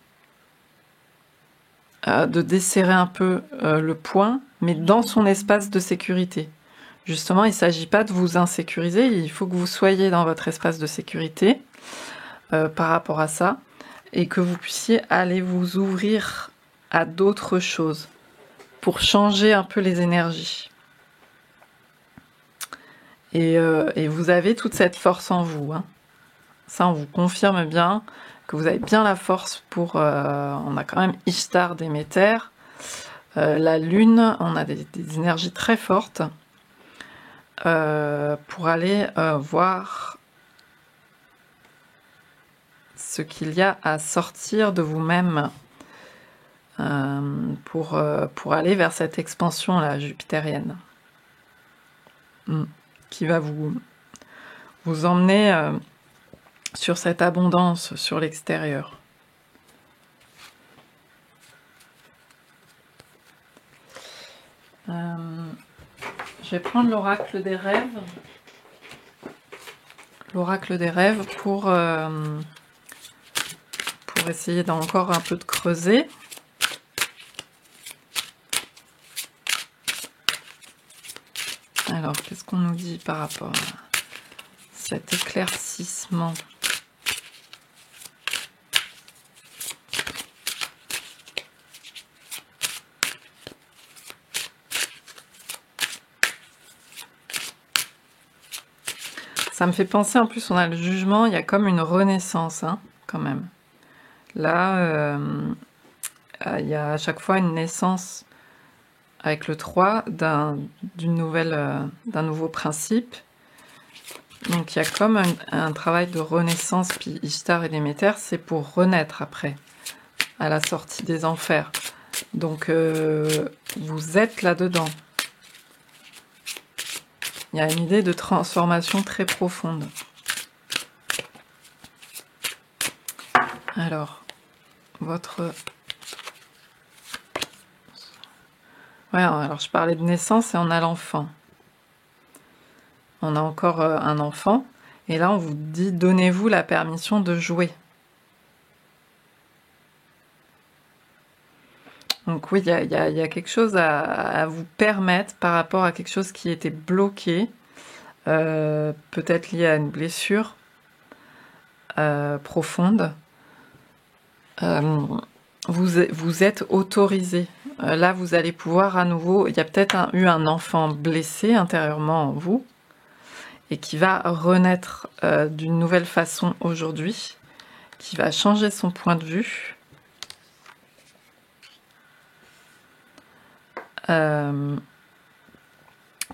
de desserrer un peu le poing, mais dans son espace de sécurité. Justement, il ne s'agit pas de vous insécuriser, il faut que vous soyez dans votre espace de sécurité par rapport à ça, et que vous puissiez aller vous ouvrir à d'autres choses pour changer un peu les énergies. Et vous avez toute cette force en vous. Hein. Ça, on vous confirme bien que vous avez bien la force pour... on a quand même Ishtar Déméter, la lune, on a des énergies très fortes pour aller voir ce qu'il y a à sortir de vous-même pour aller vers cette expansion là jupitérienne qui va vous emmener sur cette abondance sur l'extérieur. Je vais prendre l'oracle des rêves. L'oracle des rêves pour essayer d'encore un peu de creuser. Alors, qu'est-ce qu'on nous dit par rapport à cet éclaircissement ? Ça me fait penser, en plus, on a le jugement, il y a comme une renaissance, hein, quand même. Là, il y a à chaque fois une naissance avec le 3 d'un nouveau principe. Donc il y a comme un travail de renaissance, puis Ishtar et Déméter, c'est pour renaître après, à la sortie des enfers. Donc vous êtes là-dedans. Il y a une idée de transformation très profonde. Alors, Ouais, alors je parlais de naissance et on a l'enfant. On a encore un enfant. Et là, on vous dit, donnez-vous la permission de jouer. Donc oui, il y a quelque chose à vous permettre par rapport à quelque chose qui était bloqué, peut-être lié à une blessure profonde. Vous êtes autorisé. Là, vous allez pouvoir à nouveau... Il y a peut-être eu un enfant blessé intérieurement en vous et qui va renaître d'une nouvelle façon aujourd'hui, qui va changer son point de vue.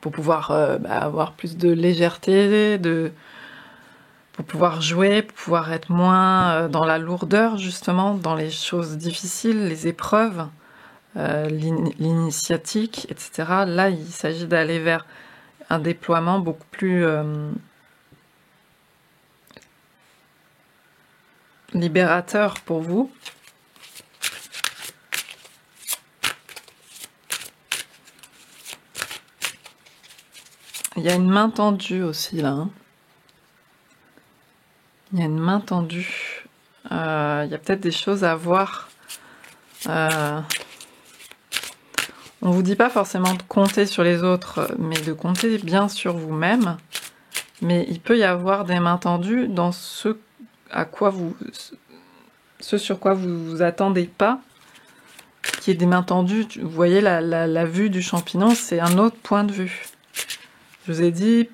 Pour pouvoir avoir plus de légèreté, pour pouvoir jouer, pour pouvoir être moins dans la lourdeur, justement, dans les choses difficiles, les épreuves, l'initiatique, etc. Là, il s'agit d'aller vers un déploiement beaucoup plus libérateur pour vous. Il y a une main tendue aussi, là. Hein. Il y a une main tendue. Il y a peut-être des choses à voir. On vous dit pas forcément de compter sur les autres, mais de compter bien sur vous-même mais il peut y avoir des mains tendues dans ce sur quoi vous vous attendez pas, qui est des mains tendues. Vous voyez, la vue du champignon, c'est un autre point de vue. Je vous ai dit,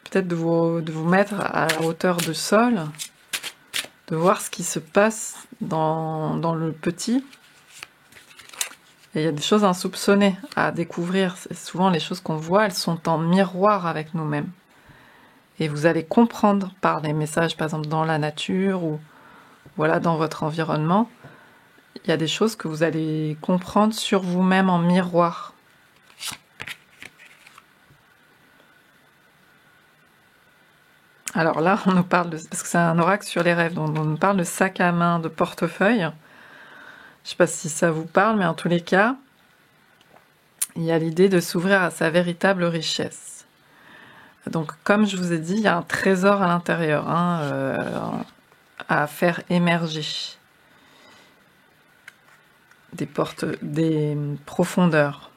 peut-être de vous mettre à la hauteur du sol, de voir ce qui se passe dans le petit. Et il y a des choses insoupçonnées à découvrir. Souvent, les choses qu'on voit, elles sont en miroir avec nous-mêmes. Et vous allez comprendre par les messages, par exemple, dans la nature ou voilà, dans votre environnement, il y a des choses que vous allez comprendre sur vous-même en miroir. Alors là, on nous parle parce que c'est un oracle sur les rêves, donc on nous parle de sac à main, de portefeuille. Je ne sais pas si ça vous parle, mais en tous les cas, il y a l'idée de s'ouvrir à sa véritable richesse. Donc, comme je vous ai dit, il y a un trésor à l'intérieur à faire émerger. Des profondeurs.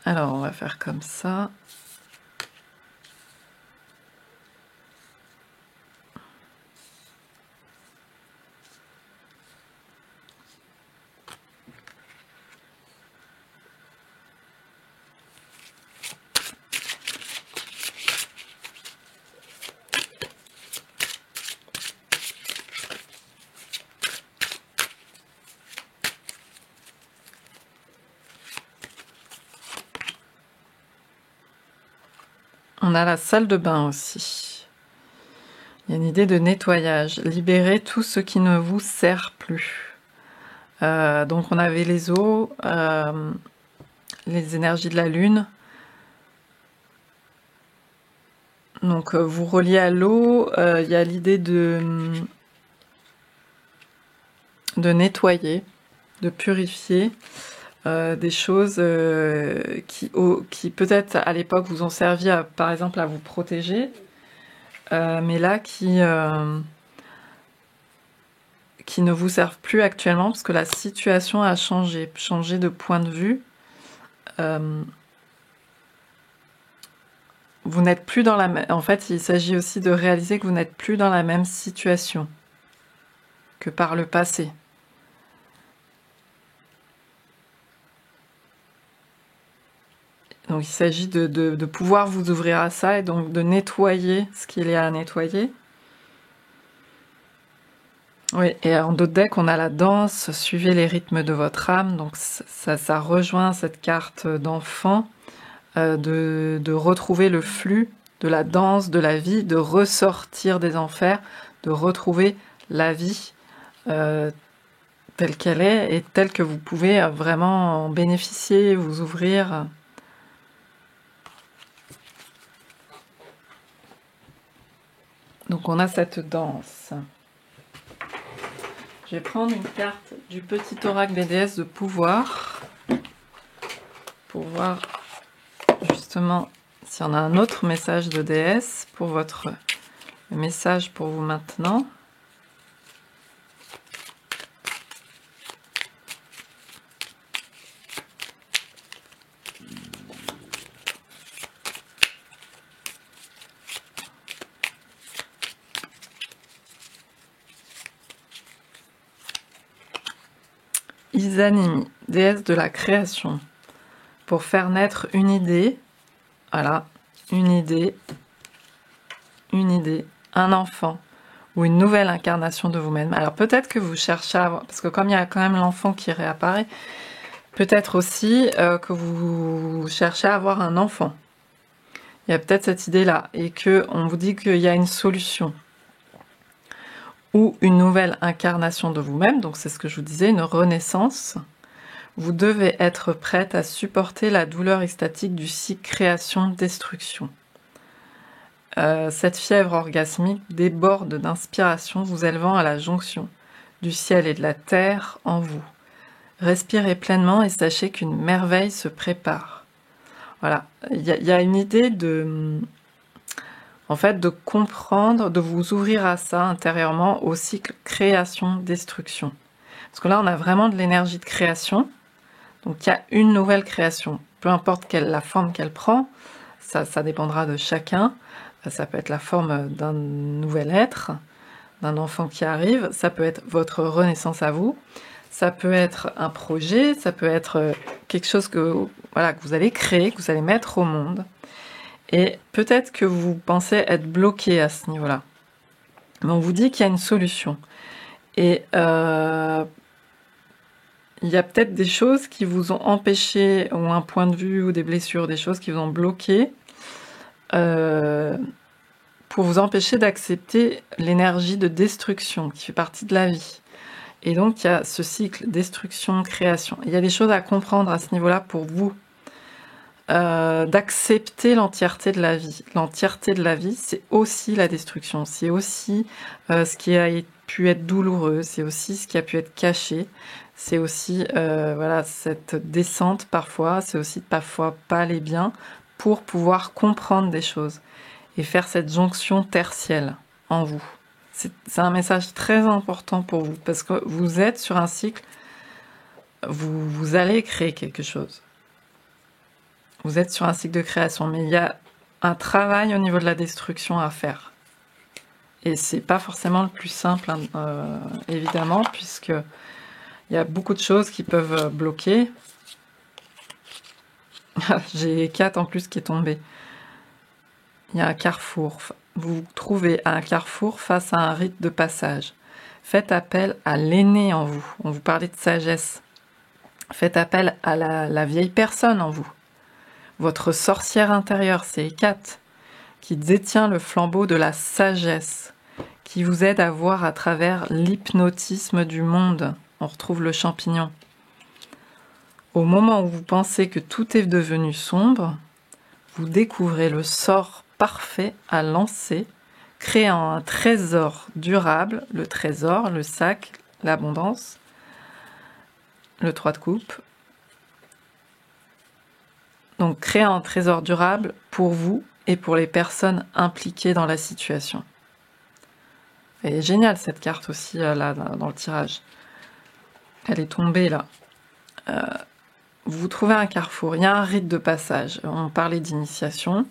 Alors, on va faire comme ça. On a la salle de bain aussi. Il y a une idée de nettoyage. Libérer tout ce qui ne vous sert plus. Donc on avait les eaux, les énergies de la lune. Donc vous reliez à l'eau. Il y a l'idée de nettoyer, de purifier. Des choses qui peut-être à l'époque vous ont servi par exemple à vous protéger, mais là qui ne vous servent plus actuellement parce que la situation a changé de point de vue. Vous n'êtes plus dans la même... En fait, il s'agit aussi de réaliser que vous n'êtes plus dans la même situation que par le passé. Donc il s'agit de pouvoir vous ouvrir à ça et donc de nettoyer ce qu'il y a à nettoyer. Oui, et en d'autres decks, on a la danse, suivez les rythmes de votre âme. Donc ça rejoint cette carte d'enfant, de retrouver le flux de la danse, de la vie, de ressortir des enfers, de retrouver la vie telle qu'elle est et telle que vous pouvez vraiment en bénéficier, vous ouvrir. Donc on a cette danse. Je vais prendre une carte du petit oracle des déesses de pouvoir pour voir justement s'il y en a un autre message de déesse pour le message pour vous maintenant. Izanami, déesse de la création, pour faire naître une idée, voilà, une idée, un enfant ou une nouvelle incarnation de vous-même. Alors peut-être que vous cherchez à avoir, parce que comme il y a quand même l'enfant qui réapparaît, peut-être aussi que vous cherchez à avoir un enfant. Il y a peut-être cette idée-là et qu'on vous dit qu'il y a une solution. Ou une nouvelle incarnation de vous-même, donc c'est ce que je vous disais, une renaissance. Vous devez être prête à supporter la douleur extatique du cycle création-destruction. Cette fièvre orgasmique déborde d'inspiration, vous élevant à la jonction du ciel et de la terre en vous. Respirez pleinement et sachez qu'une merveille se prépare. Voilà, il y a une idée en fait, de comprendre, de vous ouvrir à ça intérieurement, au cycle création-destruction. Parce que là, on a vraiment de l'énergie de création. Donc, il y a une nouvelle création. Peu importe la forme qu'elle prend, ça dépendra de chacun. Ça peut être la forme d'un nouvel être, d'un enfant qui arrive, ça peut être votre renaissance à vous, ça peut être un projet, ça peut être quelque chose que vous allez créer, que vous allez mettre au monde. Et peut-être que vous pensez être bloqué à ce niveau-là. Mais on vous dit qu'il y a une solution. Et il y a peut-être des choses qui vous ont empêché, ou un point de vue, ou des blessures, des choses qui vous ont bloqué, pour vous empêcher d'accepter l'énergie de destruction qui fait partie de la vie. Et donc, il y a ce cycle destruction-création. Il y a des choses à comprendre à ce niveau-là pour vous. D'accepter l'entièreté de la vie. L'entièreté de la vie, c'est aussi la destruction. C'est aussi ce qui a pu être douloureux. C'est aussi ce qui a pu être caché. C'est aussi cette descente parfois. C'est aussi parfois pas aller bien pour pouvoir comprendre des choses et faire cette jonction tertielle en vous. C'est un message très important pour vous parce que vous êtes sur un cycle, vous allez créer quelque chose. Vous êtes sur un cycle de création, mais il y a un travail au niveau de la destruction à faire. Et c'est pas forcément le plus simple, évidemment, puisque il y a beaucoup de choses qui peuvent bloquer. J'ai 4 en plus qui est tombé. Il y a un carrefour. Vous vous trouvez à un carrefour face à un rite de passage. Faites appel à l'aîné en vous. On vous parlait de sagesse. Faites appel à la vieille personne en vous. Votre sorcière intérieure, c'est Hécate, qui détient le flambeau de la sagesse, qui vous aide à voir à travers l'hypnotisme du monde. On retrouve le champignon. Au moment où vous pensez que tout est devenu sombre, vous découvrez le sort parfait à lancer, créant un trésor durable, le trésor, le sac, l'abondance, le 3 de coupe. Donc, créer un trésor durable pour vous et pour les personnes impliquées dans la situation. Elle est géniale cette carte aussi, là, dans le tirage. Elle est tombée là. Vous vous trouvez à un carrefour, il y a un rite de passage. On parlait d'initiation.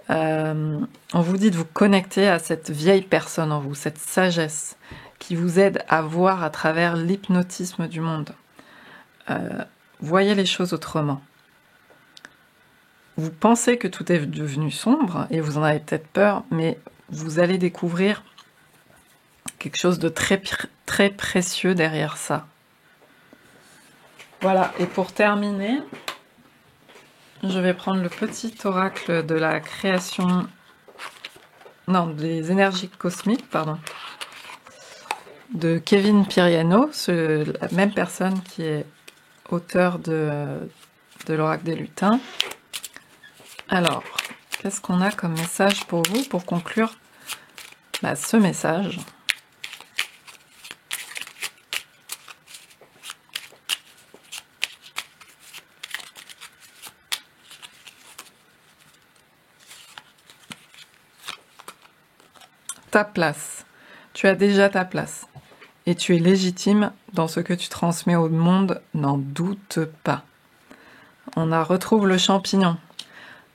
On vous dit de vous connecter à cette vieille personne en vous, cette sagesse qui vous aide à voir à travers l'hypnotisme du monde. Voyez les choses autrement. Vous pensez que tout est devenu sombre et vous en avez peut-être peur, mais vous allez découvrir quelque chose de très, très précieux derrière ça. Voilà, et pour terminer, je vais prendre le petit oracle de la création, non, des énergies cosmiques, pardon, de Kevin Piriano, la même personne qui est auteur de l'oracle des lutins. Alors, qu'est-ce qu'on a comme message pour vous pour conclure ce message ? Ta place. Tu as déjà ta place. Et tu es légitime dans ce que tu transmets au monde, n'en doute pas. On retrouve le champignon.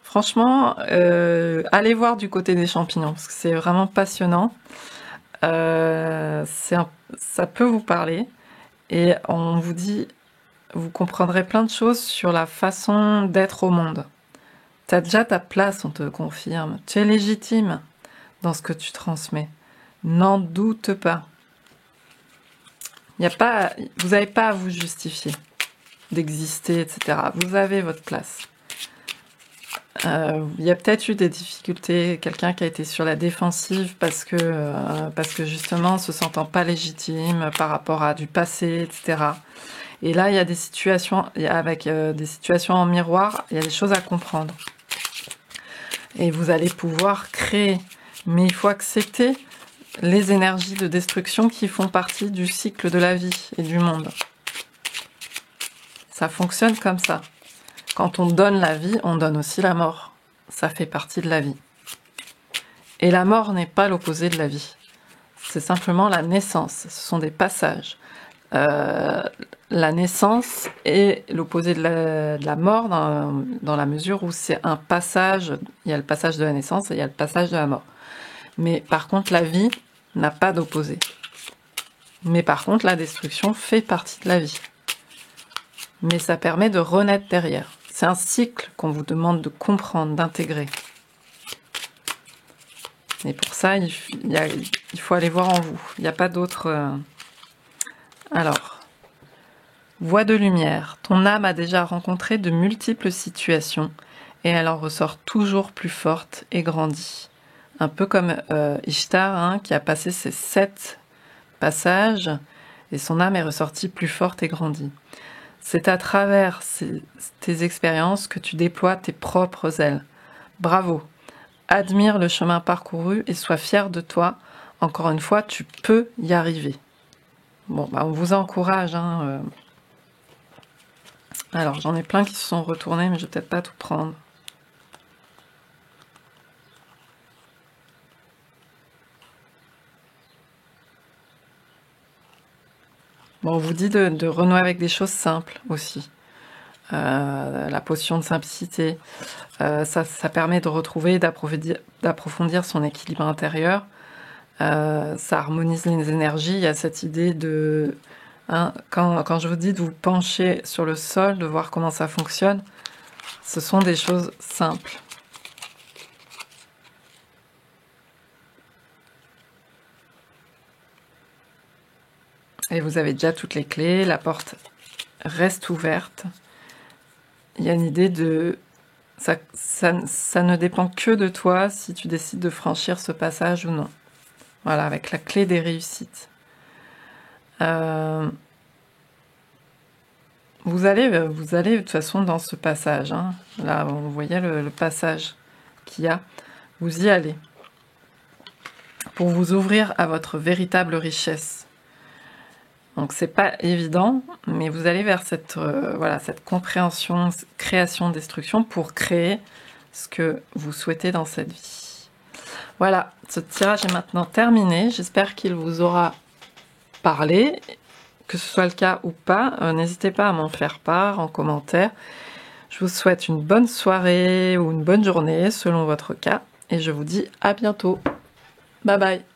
Franchement, allez voir du côté des champignons, parce que c'est vraiment passionnant. Ça peut vous parler. Et on vous dit, vous comprendrez plein de choses sur la façon d'être au monde. Tu as déjà ta place, on te confirme. Tu es légitime dans ce que tu transmets. N'en doute pas. Vous n'avez pas à vous justifier d'exister, etc. Vous avez votre place. Il y a peut-être eu des difficultés, quelqu'un qui a été sur la défensive parce que justement, se sentant pas légitime par rapport à du passé, etc. Et là, il y a des situations, avec des situations en miroir, il y a des choses à comprendre. Et vous allez pouvoir créer. Mais il faut accepter les énergies de destruction qui font partie du cycle de la vie et du monde. Ça fonctionne comme ça. Quand on donne la vie, on donne aussi la mort. Ça fait partie de la vie. Et la mort n'est pas l'opposé de la vie. C'est simplement la naissance. Ce sont des passages. la naissance est l'opposé de la mort dans la mesure où c'est un passage, il y a le passage de la naissance et il y a le passage de la mort. Mais par contre, la vie n'a pas d'opposé. Mais par contre, la destruction fait partie de la vie. Mais ça permet de renaître derrière. C'est un cycle qu'on vous demande de comprendre, d'intégrer. Et pour ça, il faut aller voir en vous. Il n'y a pas d'autre... Alors, voix de lumière. Ton âme a déjà rencontré de multiples situations et elle en ressort toujours plus forte et grandie. Un peu comme Ishtar, hein, qui a passé ses 7 passages et son âme est ressortie plus forte et grandie. C'est à travers tes expériences que tu déploies tes propres ailes. Bravo! Admire le chemin parcouru et sois fier de toi. Encore une fois, tu peux y arriver. Bon, on vous encourage. Hein, Alors, j'en ai plein qui se sont retournés, mais je vais peut-être pas tout prendre. Bon, on vous dit de renouer avec des choses simples aussi. La potion de simplicité, ça permet de retrouver, d'approfondir son équilibre intérieur. Ça harmonise les énergies. Il y a cette idée de... Hein, quand je vous dis de vous pencher sur le sol, de voir comment ça fonctionne, ce sont des choses simples. Et vous avez déjà toutes les clés, la porte reste ouverte. Il y a une idée de... Ça ne dépend que de toi si tu décides de franchir ce passage ou non. Voilà, avec la clé des réussites. Vous allez de toute façon dans ce passage. Hein. Là, vous voyez le passage qu'il y a. Vous y allez. Pour vous ouvrir à votre véritable richesse. Donc c'est pas évident, mais vous allez vers cette compréhension, création, destruction pour créer ce que vous souhaitez dans cette vie. Voilà, ce tirage est maintenant terminé. J'espère qu'il vous aura parlé. Que ce soit le cas ou pas, n'hésitez pas à m'en faire part en commentaire. Je vous souhaite une bonne soirée ou une bonne journée selon votre cas et je vous dis à bientôt. Bye bye.